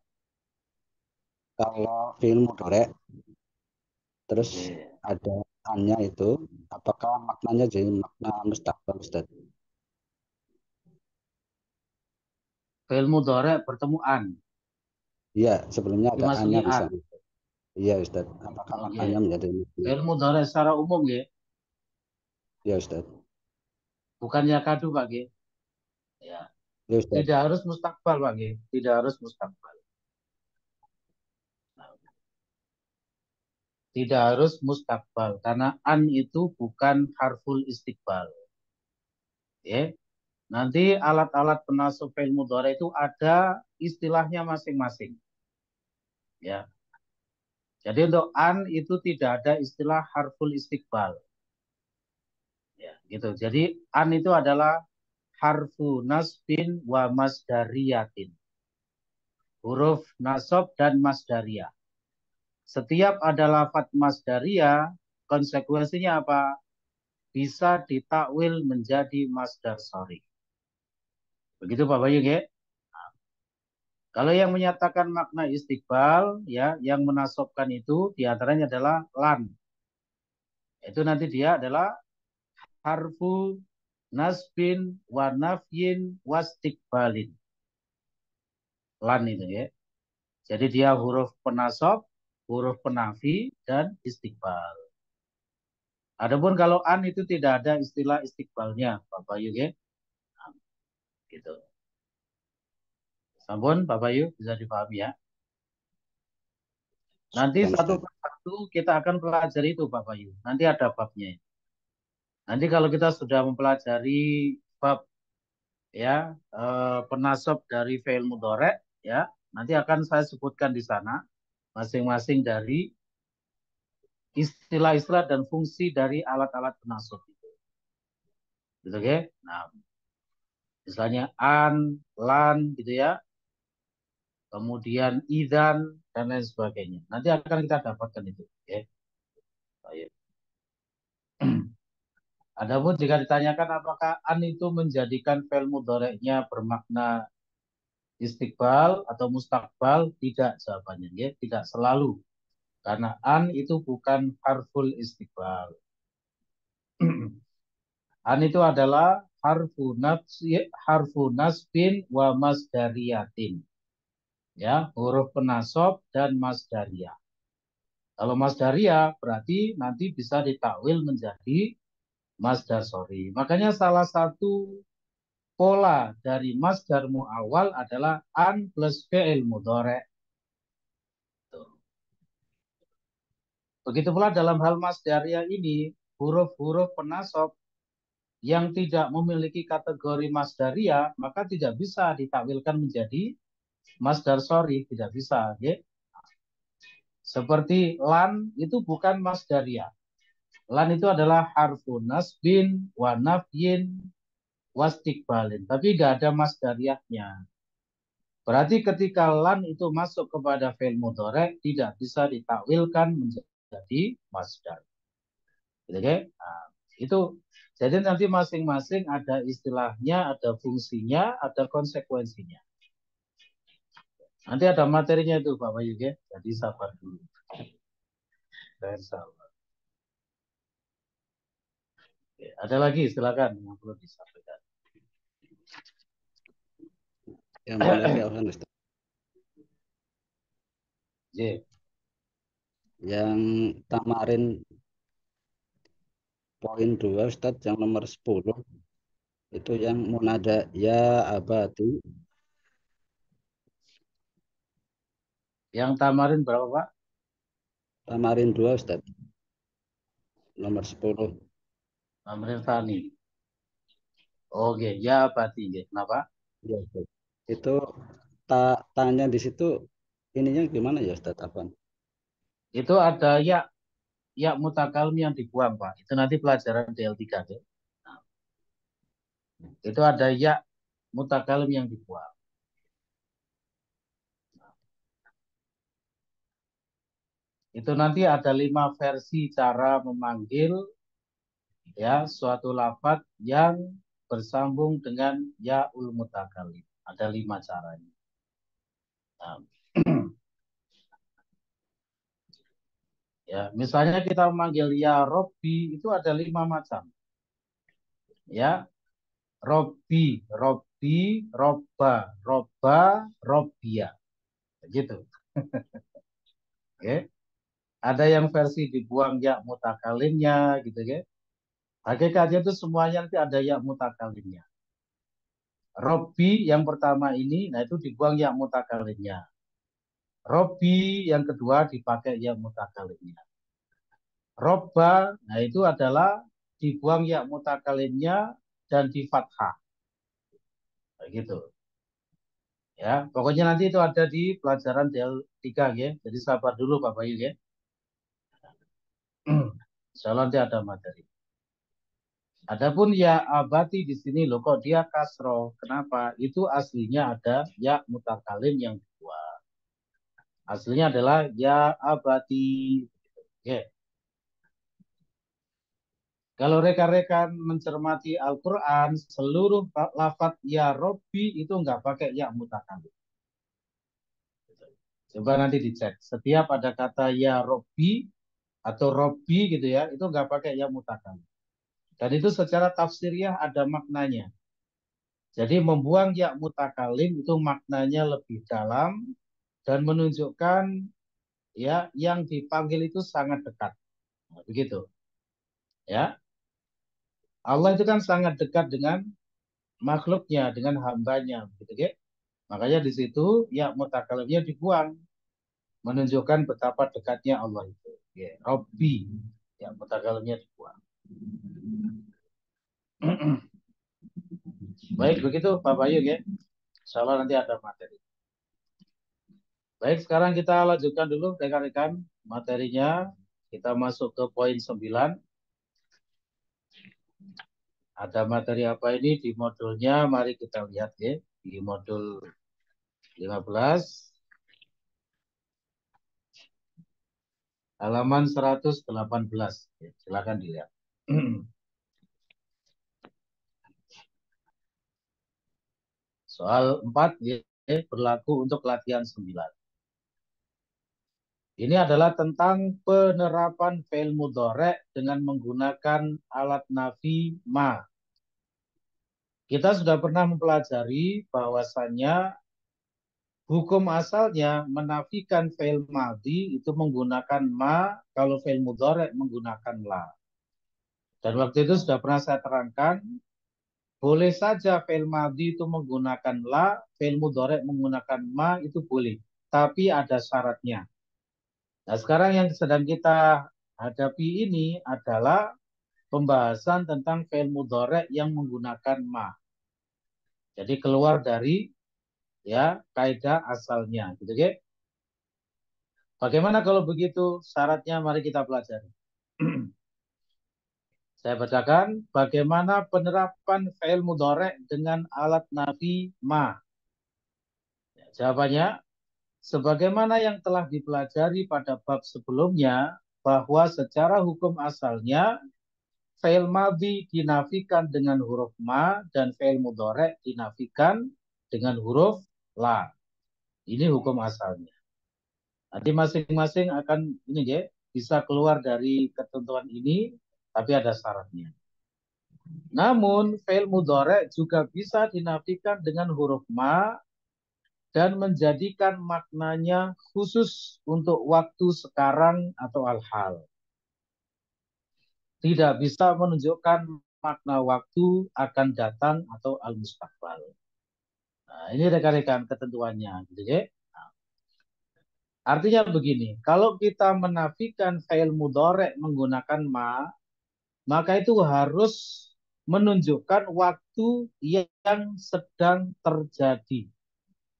Kalau fi'il mudhari terus Oke. ada annya itu, apakah maknanya jadi makna mustakbal Ustaz? Fi'il mudhari bertemu an. Iya, sebelumnya ada Dimasuki annya di an. sana. Iya Ustaz, apakah Oke. maknanya menjadi Fi'il mudhari secara umum ya, ya Ustaz? bukannya kadu Pak ya. Ya. Ya Ustaz. Tidak harus mustakbal Pak ya. Tidak harus mustakbal. Tidak harus mustakbal karena an itu bukan harful istiqbal. Ya. Nanti alat-alat penasab fi'il mudhari itu ada istilahnya masing-masing. Ya. Jadi untuk an itu tidak ada istilah harful istiqbal. Ya, gitu. Jadi an itu adalah harfu nasbin wa masdariyatin. Huruf nasab dan masdariyah. Setiap ada lafadz masdariyah, konsekuensinya apa? Bisa ditakwil menjadi masdar sharif. Begitu Pak Bayu ya? Kalau yang menyatakan makna istiqbal, ya, yang menasobkan itu diantaranya adalah lan. Itu nanti dia adalah harfu nasbin wa nafyin wastiqbalin. Lan itu ya. Jadi dia huruf penasob, huruf penafi, dan istiqbal. Adapun kalau an itu tidak ada istilah istiqbalnya, Pak Bayu ya. Nah, gitu. Sampun, Pak Bayu bisa dipahami ya. Nanti satu persatu kita akan pelajari itu Pak Bayu. Nanti ada babnya. Nanti kalau kita sudah mempelajari bab ya penasab dari fi'il mudhari ya, nanti akan saya sebutkan di sana masing-masing dari istilah-istilah dan fungsi dari alat-alat penasab itu. Gitu ya. Nah, misalnya an, lan gitu ya. Kemudian idan dan lain sebagainya. Nanti akan kita dapatkan itu, ya. Baik. Adapun jika ditanyakan apakah an itu menjadikan fi'il mudhari'nya bermakna istiqbal atau mustakbal, tidak jawabannya, ya. Tidak selalu. Karena an itu bukan harful istiqbal. An itu adalah harfu nasbin wa masdariyatin. Ya, huruf penasab dan masdariyah. Kalau masdariyah berarti nanti bisa ditakwil menjadi masdar sori. Makanya salah satu pola dari masdar mu'awwal adalah an plus fi'il mudhari'. Begitu pula dalam hal masdariyah ini, huruf-huruf penasab yang tidak memiliki kategori masdariyah, maka tidak bisa ditakwilkan menjadi masdar sori, tidak bisa. Ya. Seperti lan itu bukan masdariyah. Lan itu adalah harfu nasbin, wa nafyin, wastiqbalin. Tapi nggak ada masdariyahnya. Berarti ketika lan itu masuk kepada fi'il mudhari tidak bisa ditakwilkan menjadi masdar. Gitu, okay? Nah, itu jadi nanti masing-masing ada istilahnya, ada fungsinya, ada konsekuensinya. Nanti ada materinya itu Pak Bayu ya. Jadi sabar dulu. Dan sabar. Oke, ada lagi silakan yang perlu disampaikan. Yang boleh dialihkan Ustaz. J. Yang tamarin poin 2 Ustaz, yang nomor 10 itu yang munada ya abadi. Yang tamarin berapa Pak? Tamarin 2 Ustaz. Nomor 10. Tamarin Tani. Oke, ya abadi. Kenapa? Ya, Ustaz. Itu tanya di situ ininya gimana ya Ustaz Afwan? Itu ada ya mutakalim yang dibuang Pak. Itu nanti pelajaran DL3 deh. Nah, itu ada ya mutakalim yang dibuang. Nah, itu nanti ada 5 versi cara memanggil ya suatu lafadz yang bersambung dengan ya'ul mutakallim. Ada 5 caranya. Nah, ya, misalnya kita memanggil ya Robbi itu ada 5 macam. Ya, Robbi, Robbi, Robba, Robba, Robbia. Begitu. Oke. Ada yang versi dibuang ya mutakalimnya gitu ya. Hakikatnya itu semuanya nanti ada ya mutakalimnya. Robbi yang pertama ini, nah itu dibuang ya mutakalimnya. Robbi yang kedua dipakai ya mutakalimnya. Robba, nah itu adalah dibuang ya mutakalimnya dan di fathah. Begitu. Ya, pokoknya nanti itu ada di pelajaran DL3 ya. Jadi sabar dulu Pak Bayu ya. Insyaallah nanti ada materi. Adapun ya abati di sini loh kok dia kasro. Kenapa? Itu aslinya ada ya mutakalim yang kedua. Aslinya adalah ya abati. Oke. Kalau rekan-rekan mencermati Al-Quran, seluruh lafadz ya Robbi itu nggak pakai ya mutakalim. Coba nanti dicek. Setiap ada kata ya Robbi atau Robbi gitu ya, itu nggak pakai ya mutakalim. Dan itu secara tafsiriyah ada maknanya. Jadi membuang ya mutakalim itu maknanya lebih dalam dan menunjukkan ya yang dipanggil itu sangat dekat. Nah, begitu. Ya. Allah itu kan sangat dekat dengan makhluknya, dengan hambanya, gitu ya. Makanya di situ ya mutakalimnya dibuang, menunjukkan betapa dekatnya Allah itu. Ya, Robbi, ya mutakalimnya dibuang. Baik, begitu Pak Bayu ya. Insyaallah nanti ada materi. Baik, sekarang kita lanjutkan dulu rekan-rekan materinya. Kita masuk ke poin 9. Ada materi apa ini di modulnya? Mari kita lihat ya. Di modul 15. Halaman 118. Ya, silakan dilihat. Soal 4 ya, berlaku untuk latihan 9. Ini adalah tentang penerapan fi'il mudhari' dengan menggunakan alat nafi ma. Kita sudah pernah mempelajari bahwasannya hukum asalnya menafikan fi'il madhi itu menggunakan ma, kalau fi'il mudhari' menggunakan la. Dan waktu itu sudah pernah saya terangkan, boleh saja fi'il madhi itu menggunakan la, fi'il mudhari' menggunakan ma itu boleh, tapi ada syaratnya. Nah, sekarang yang sedang kita hadapi ini adalah pembahasan tentang fi'il mudhari' yang menggunakan ma. Jadi keluar dari ya kaidah asalnya, gitu ya. Bagaimana kalau begitu? Syaratnya mari kita pelajari. Saya bacakan bagaimana penerapan fi'il mudhari' dengan alat nafi ma. Ya, jawabannya, sebagaimana yang telah dipelajari pada bab sebelumnya, bahwa secara hukum asalnya fi'il madhi dinafikan dengan huruf ma dan fi'il mudhari' dinafikan dengan huruf la. Ini hukum asalnya. Nanti masing-masing akan ini ya, bisa keluar dari ketentuan ini, tapi ada syaratnya. Namun fi'il mudhari' juga bisa dinafikan dengan huruf ma dan menjadikan maknanya khusus untuk waktu sekarang atau al-hal. Tidak bisa menunjukkan makna waktu akan datang atau al-mustaqbal. Nah, ini rekan-rekan ketentuannya, gitu ya. Artinya begini, kalau kita menafikan fi'il mudhari' menggunakan ma, maka itu harus menunjukkan waktu yang sedang terjadi.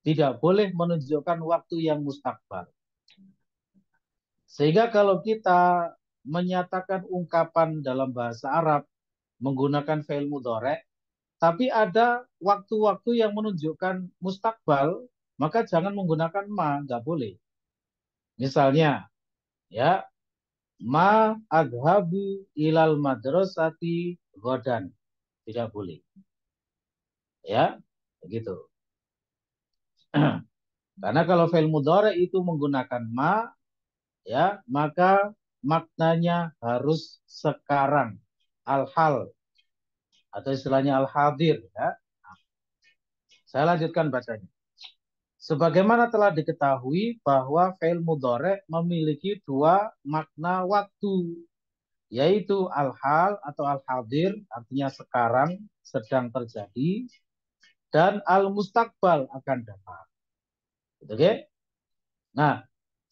Tidak boleh menunjukkan waktu yang mustakbal. Sehingga kalau kita menyatakan ungkapan dalam bahasa Arab menggunakan fi'il mudhari', tapi ada waktu-waktu yang menunjukkan mustakbal, maka jangan menggunakan ma, nggak boleh. Misalnya, ya, Ma adhabu ilal madrasati godan. Tidak boleh. Ya, begitu. Karena kalau fi'il mudhari itu menggunakan ma, ya, maka maknanya harus sekarang. Al-hal atau istilahnya al-hadir, ya. Saya lanjutkan bacanya. Sebagaimana telah diketahui bahwa fi'il mudhari memiliki dua makna waktu, yaitu al-hal atau al-hadir, artinya sekarang, sedang terjadi, dan al-mustaqbal akan datang. Oke? Nah,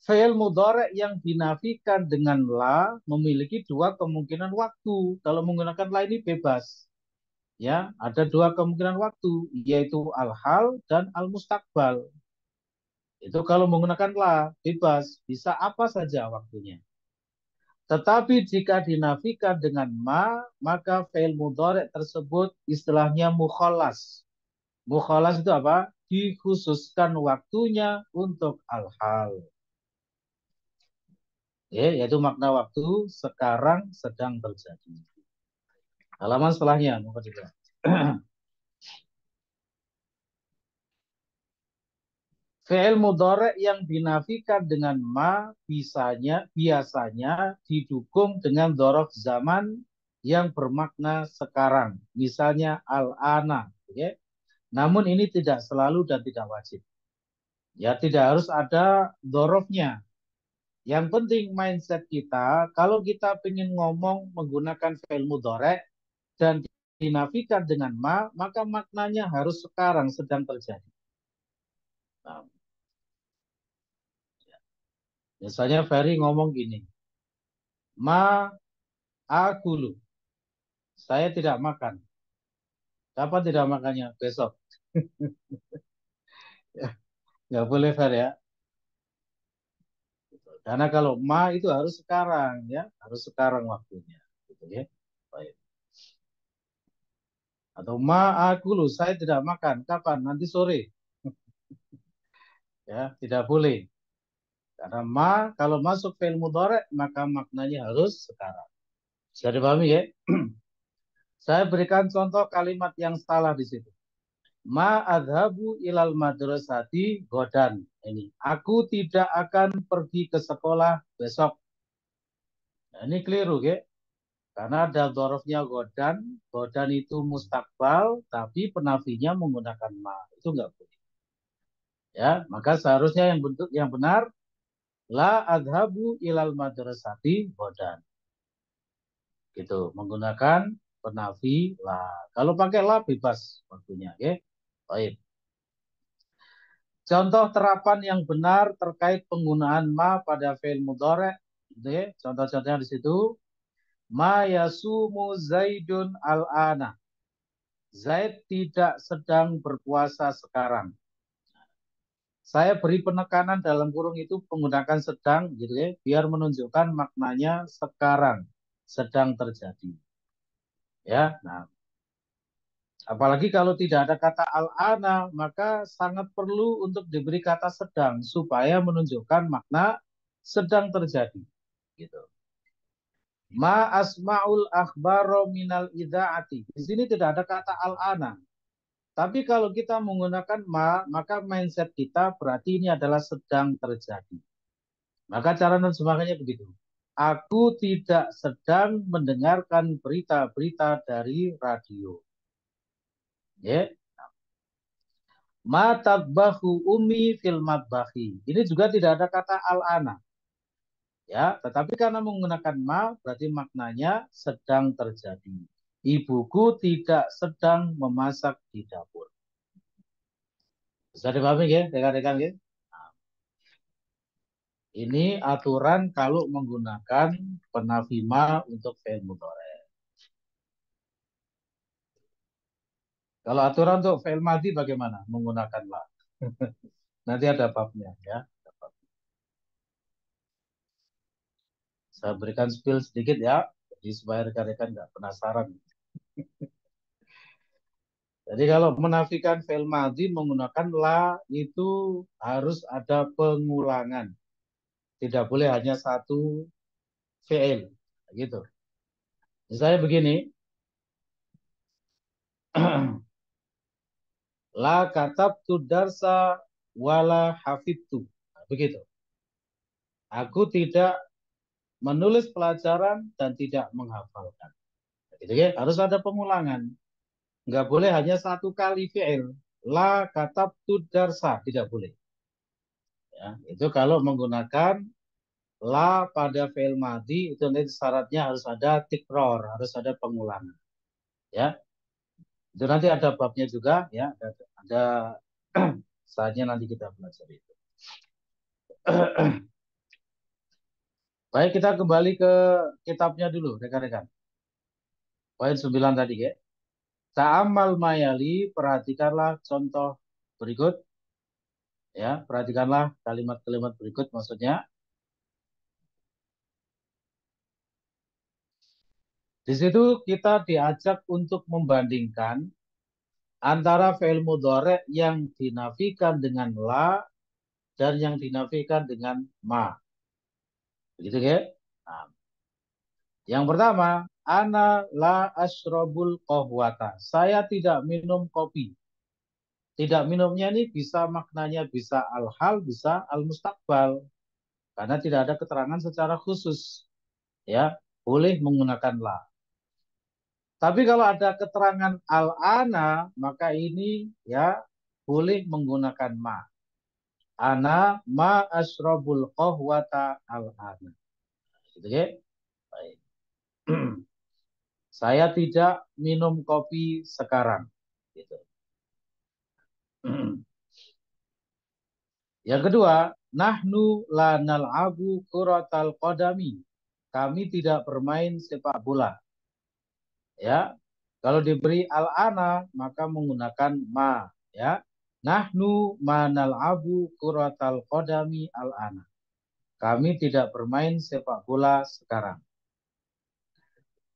fi'il mudhari yang dinafikan dengan la memiliki dua kemungkinan waktu. Kalau menggunakan la ini bebas. Ya, ada dua kemungkinan waktu, yaitu al-hal dan al-mustaqbal. Itu kalau menggunakan la, bebas, bisa apa saja waktunya. Tetapi jika dinafikan dengan ma, maka fi'il mudhari tersebut istilahnya mukhallas. Mukhallas itu apa? Dikhususkan waktunya untuk al-hal. Ya, yaitu makna waktu sekarang sedang terjadi. Halaman setelahnya, nomor 3. Fi'il mudhari yang dinafikan dengan ma biasanya didukung dengan dzaraf zaman yang bermakna sekarang. Misalnya al-ana. Okay? Namun ini tidak selalu dan tidak wajib. Ya, tidak harus ada dzarafnya. Yang penting mindset kita, kalau kita ingin ngomong menggunakan fi'il mudhari dan dinafikan dengan ma, maka maknanya harus sekarang sedang terjadi. Nah, misalnya Ferry ngomong gini, ma akulu, saya tidak makan. Kapan tidak makannya? Besok. Nggak boleh Ferry ya. Karena kalau ma itu harus sekarang ya, harus sekarang waktunya. Gitu ya. Baik. Atau ma akulu, saya tidak makan. Kapan? Nanti sore. Ya, tidak boleh. Karena ma kalau masuk fi'il mudhari maka maknanya harus sekarang. Bisa dipahami ya? Saya berikan contoh kalimat yang salah di situ. Ma adhabu ilal madrasati godan. Ini, aku tidak akan pergi ke sekolah besok. Nah, ini keliru ya. Karena ada dzarafnya godan. Godan itu mustakbal, tapi penafinya menggunakan ma. Itu enggak boleh. Ya, maka seharusnya yang benar la adhabu ilal madrasati godan. Gitu, menggunakan penafi la. Kalau pakai la bebas waktunya, ya. Baik. Contoh terapan yang benar terkait penggunaan ma pada fi'il mudhari, gitu ya. Contoh-contohnya di situ. Ma yasumu Zaidun al-ana. Zaid tidak sedang berpuasa sekarang. Saya beri penekanan dalam kurung itu menggunakan sedang, gitu ya, biar menunjukkan maknanya sekarang, sedang terjadi. Ya, nah, apalagi kalau tidak ada kata al-ana, maka sangat perlu untuk diberi kata sedang supaya menunjukkan makna sedang terjadi. Gitu. Ma asma'ul akhbaro minal idha'ati. Di sini tidak ada kata al-ana. Tapi kalau kita menggunakan ma, maka mindset kita berarti ini adalah sedang terjadi. Maka cara menerjemahkannya begitu. Aku tidak sedang mendengarkan berita-berita dari radio. Ya. Ma tabbahu ummi fil matbahi. Ini juga tidak ada kata al-ana. Ya, tetapi karena menggunakan ma berarti maknanya sedang terjadi. Ibuku tidak sedang memasak di dapur. Bisa dipahami ya, rekan-rekan ya? Nah, ini aturan kalau menggunakan penafi ma untuk fi'il mudhari. Kalau aturan untuk fi'il madhi bagaimana? Menggunakan la. Nanti ada babnya ya. Saya berikan spill sedikit ya, jadi supaya rekan-rekan nggak penasaran. Jadi kalau menafikan fi'il madhi menggunakan la itu harus ada pengulangan. Tidak boleh hanya satu fi'il. Gitu. Misalnya begini. La katabtu darsa wala hafidtu. Nah, begitu. Aku tidak menulis pelajaran dan tidak menghafalkan. Gitu ya. Harus ada pengulangan. Nggak boleh hanya satu kali fi'il. La katabtu darsa. Tidak boleh. Ya, itu kalau menggunakan la pada fi'il madhi itu nanti syaratnya harus ada tikror, harus ada pengulangan. Ya, itu nanti ada babnya juga, ya, ada saatnya nanti kita belajar itu. Baik, kita kembali ke kitabnya dulu, rekan-rekan. Poin 9 tadi, ya. Ta'amal mayali, perhatikanlah contoh berikut. Ya, perhatikanlah kalimat-kalimat berikut maksudnya. Di situ kita diajak untuk membandingkan antara fi'il mudhari' yang dinafikan dengan la dan yang dinafikan dengan ma. Begitu ya? Nah, yang pertama, ana la ashrabul qahwata. Saya tidak minum kopi. Tidak minumnya ini bisa maknanya bisa al-hal, bisa al-mustaqbal. Karena tidak ada keterangan secara khusus. Ya, boleh menggunakan la. Tapi kalau ada keterangan al-ana, maka ini ya boleh menggunakan ma. Ana ma ashrabul qahwata al-ana. Gitu ya. Baik. Saya tidak minum kopi sekarang. Gitu. Yang kedua, nahnu la nal'abu kuratal qadami. Kami tidak bermain sepak bola. Ya. Kalau diberi al-ana maka menggunakan ma, ya. Nahnu ma nal'abu kuratal qadami al-ana. Kami tidak bermain sepak bola sekarang.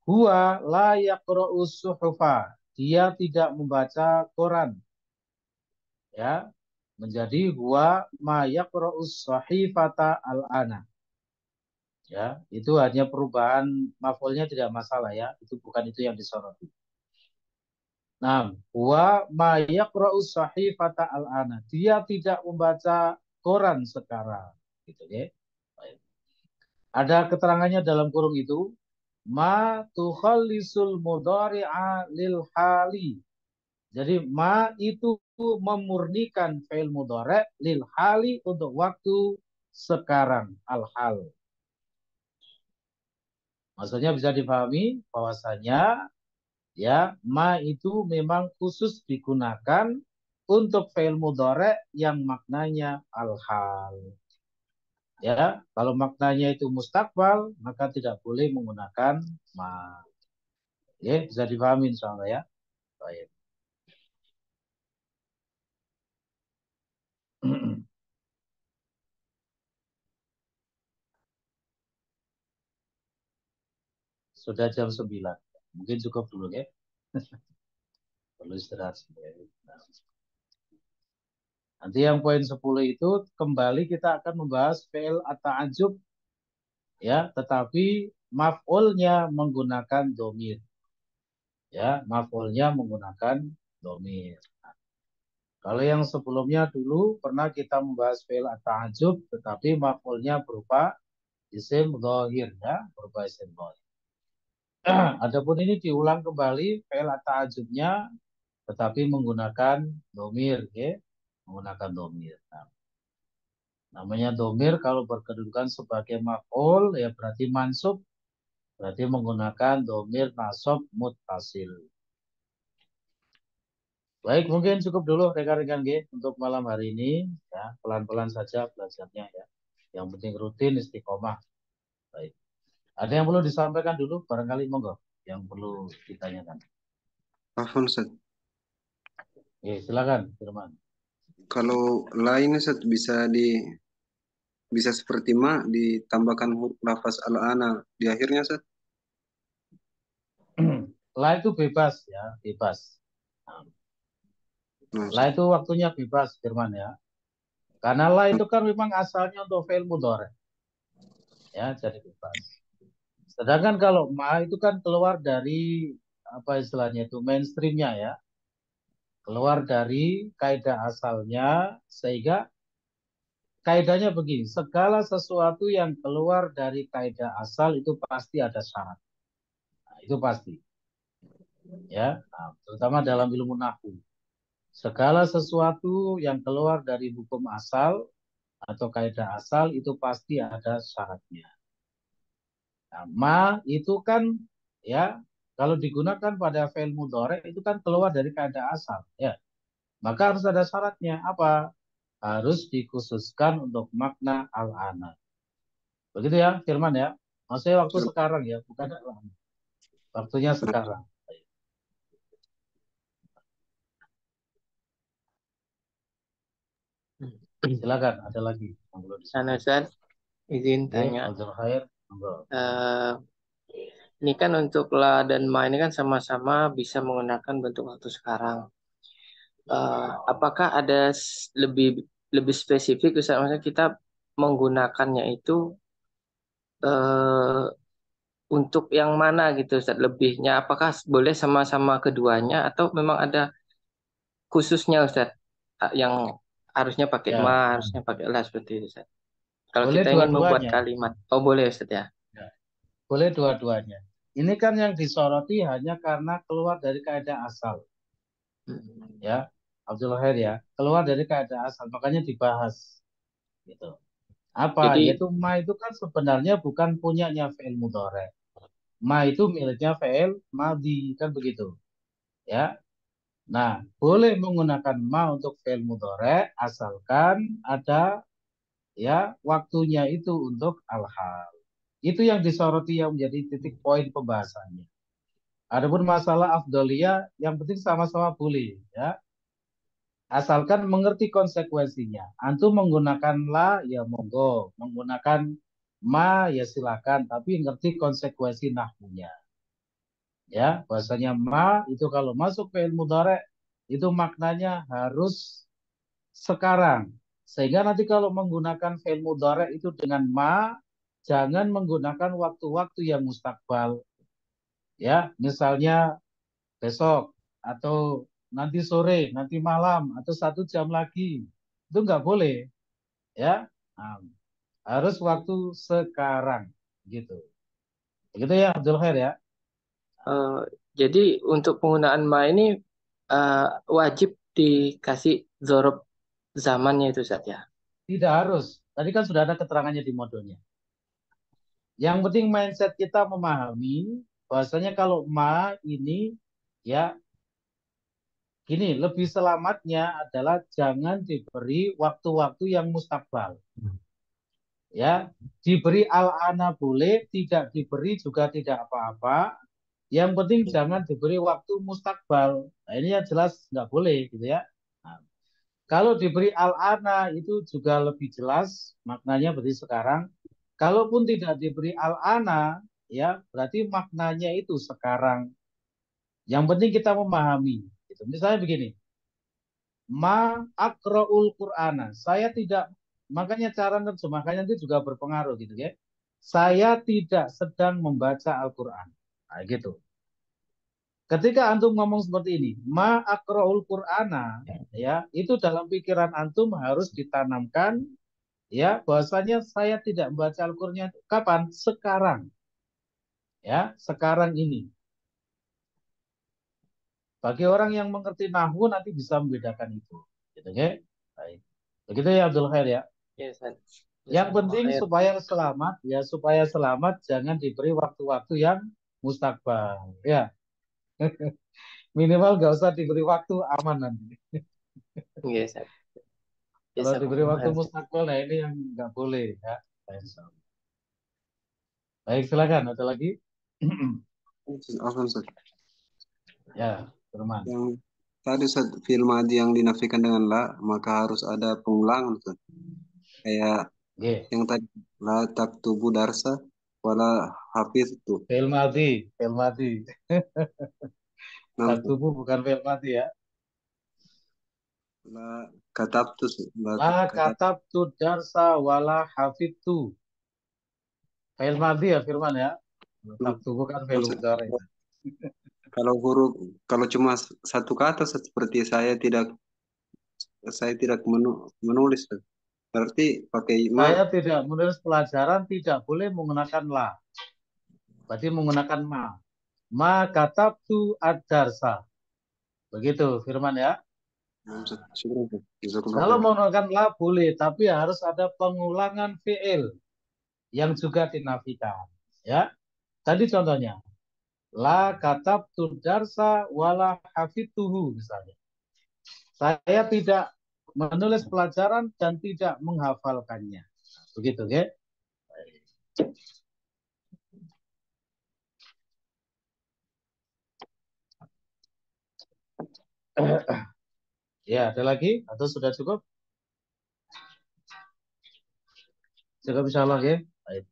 Huwa la yaqra'u suhufa. Dia tidak membaca koran. Ya. Menjadi huwa ma yaqra'u sahifata al-ana. Ya, itu hanya perubahan maf'ulnya tidak masalah ya. Itu bukan itu yang disoroti. Nah, huwa ma yaqra'u sahifata al-ana. Dia tidak membaca koran sekarang. Gitu ya. Baik. Ada keterangannya dalam kurung itu. Ma tukhallisul mudhari'a lil hali. Jadi ma itu memurnikan fi'il mudhari' lil hali untuk waktu sekarang, al-hal. Maksudnya bisa dipahami bahwasanya ya ma itu memang khusus digunakan untuk fi'il mudhari' yang maknanya al-hal. Ya, kalau maknanya itu mustaqbal maka tidak boleh menggunakan ma. Ya, bisa dipahami insyaallah ya. Baik. Sudah jam 9. Mungkin cukup dulu ya. Perlu istirahat. Nah. Nanti yang poin 10 itu kembali kita akan membahas fi'il at-ta'ajjub ya, tetapi maf'ulnya menggunakan domir. Ya, maf'ulnya menggunakan domir. Nah, kalau yang sebelumnya dulu pernah kita membahas fi'il at-ta'ajjub tetapi maf'ulnya berupa isim dhahir ya, berupa isim dhahir. Adapun ini diulang kembali fi'il at-ta'ajjubnya tetapi menggunakan domir ya, menggunakan domir. Nah, namanya domir kalau berkedudukan sebagai maf'ul ya berarti mansub, berarti menggunakan domir nasab muttasil. Baik, mungkin cukup dulu rekan-rekan G untuk malam hari ini ya, pelan-pelan saja belajarnya ya. Yang penting rutin istiqomah. Baik. Ada yang perlu disampaikan dulu barangkali monggo yang perlu ditanyakan. Afwan, Ustaz. Silakan Firman. Kalau lain Ustaz bisa seperti ma ditambahkan huruf lafaz al-ana di akhirnya Ustaz. La itu bebas ya, bebas. Nah, La itu waktunya bebas Firman ya. Karena la itu kan memang asalnya untuk fi'il mudhari. Ya, jadi bebas. Sedangkan kalau ma itu kan keluar dari apa istilahnya itu mainstreamnya ya, keluar dari kaidah asalnya, sehingga kaidahnya begini, segala sesuatu yang keluar dari kaidah asal itu pasti ada syarat. Nah, itu pasti. Ya, nah, terutama dalam ilmu nahwu. Segala sesuatu yang keluar dari hukum asal atau kaidah asal itu pasti ada syaratnya. Nah, ma itu kan ya kalau digunakan pada fi'il mudhari itu kan keluar dari kaidah asal ya. Maka harus ada syaratnya apa? Harus dikhususkan untuk makna al-ana. Begitu ya, Firman ya. Maksudnya waktu sekarang ya, bukan al-ana. Waktunya sekarang. Silakan, ada lagi yang belum Nah, disebut. Ustaz, izin Oke, tanya. Abdul Khair, monggo. Ini kan untuk la dan ma ini kan sama-sama bisa menggunakan bentuk waktu sekarang. Apakah ada lebih spesifik, Ustaz? Maksudnya kita menggunakannya itu untuk yang mana gitu, Ustaz? Lebihnya, apakah boleh sama-sama keduanya atau memang ada khususnya, Ustaz? Yang harusnya pakai Ya, ma, harusnya pakai la seperti itu, Ustaz. Kalau boleh kita ingin membuat dua-duanya. kalimat, oh boleh, Ustaz ya. Ya, boleh dua-duanya. Ini kan yang disoroti hanya karena keluar dari kaidah asal. Ya, Abdul Khair ya, keluar dari kaidah asal, makanya dibahas. Gitu. Apa? Jadi, Yaitu ma itu kan sebenarnya bukan punyanya fi'il mudhari. Ma itu miliknya fi'il madhi, kan begitu. Ya. Nah, boleh menggunakan ma untuk fi'il mudhari asalkan ada ya waktunya itu untuk al-hal. Itu yang disoroti yang menjadi titik poin pembahasannya. Adapun masalah afdaliyah yang penting sama-sama boleh ya. Asalkan mengerti konsekuensinya. Antum menggunakan la ya monggo, menggunakan ma ya silakan, tapi ngerti konsekuensi nahwunya. Ya, bahasanya ma itu kalau masuk fi'il mudhari itu maknanya harus sekarang. Sehingga nanti kalau menggunakan fi'il mudhari itu dengan ma, jangan menggunakan waktu-waktu yang mustakbal. Ya, misalnya besok atau nanti sore, nanti malam atau 1 jam lagi. Itu nggak boleh. Ya, nah, harus waktu sekarang gitu. Begitu ya Abdul Khair ya. jadi untuk penggunaan ma ini wajib dikasih zorob zamannya itu, Ustaz ya. Tidak harus. Tadi kan sudah ada keterangannya di modelnya. Yang penting mindset kita memahami bahwasanya kalau ma ini ya gini, lebih selamatnya adalah jangan diberi waktu-waktu yang mustakbal. Ya, diberi al-ana boleh, tidak diberi juga tidak apa-apa. Yang penting jangan diberi waktu mustakbal. Nah, ini yang jelas nggak boleh gitu ya. Nah, kalau diberi al-ana itu juga lebih jelas maknanya berarti sekarang. Kalaupun tidak diberi al-ana, ya berarti maknanya itu sekarang. Yang penting kita memahami. Gitu. Misalnya begini, ma akra'ul Qur'ana. Saya tidak, makanya cara menerjemahkannya itu juga berpengaruh gitu ya. Saya tidak sedang membaca Al-Quran. Nah, gitu. Ketika antum ngomong seperti ini, ma akra'ul Qur'ana, ya, itu dalam pikiran antum harus ditanamkan ya bahwasanya saya tidak membaca Al-Qur'an kapan? Sekarang. Ya, sekarang ini. Bagi orang yang mengerti nahwu nanti bisa membedakan itu. Gitu ya. Baik. Begitu ya Abdul Khair ya. Ya, Ustaz. Yang penting Jazakallah khair. supaya selamat ya, supaya selamat jangan diberi waktu-waktu yang mustakbal. Ya. Minimal nggak usah diberi waktu, aman nanti. Ya, Ustaz. Kalau diberi waktu Jazakallah khair. mustakbal, nah ini yang nggak boleh ya. Baik, silakan. Ada lagi? Afwan, Ustaz. Ya, Firman. Yang tadi Ustaz, fi'il madhi yang dinafikan dengan la, maka harus ada pengulangan, Ustaz. Kayak yang tadi, la taktubu darsa wala hafiztu. Fi'il madhi, fi'il madhi. Taktubu bukan fi'il madhi ya. La katabtu, La katabtu darsa wala hafidtu. Fi'il madhi ya Firman ya. Taktubu kan fi'il mudhari. Kalau cuma satu kata seperti saya tidak menulis. Berarti pakai ma. Saya tidak menulis pelajaran, tidak boleh menggunakan la. Berarti menggunakan ma. Ma katabtu ad-darsa. Begitu firman ya. Kalau menggunakan la boleh, tapi harus ada pengulangan fi'il yang juga dinafikan. Ya. Tadi contohnya. La katabtu darsa wala hafidtuhu misalnya. Saya tidak menulis pelajaran dan tidak menghafalkannya. Begitu, ya? Ya, ada lagi atau sudah cukup? Cukup insyaallah ya. Baik.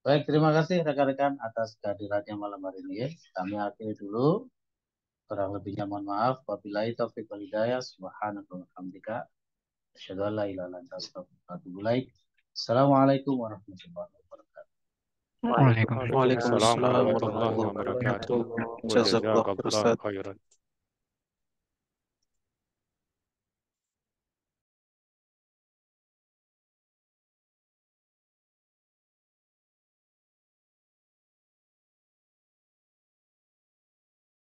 Baik, terima kasih rekan-rekan atas kehadirannya malam hari ini ya. Kami akhiri dulu. Kurang lebihnya mohon maaf. Wabillahi taufiq wal hidayah. Subhanaka wa bihamdika. Asyhadu an la ilaha illa anta astaghfiruka wa atubu ilaik. Assalamualaikum warahmatullahi wabarakatuh. Waalaikumsalam warahmatullahi wabarakatuh. Jazakallahu khairan.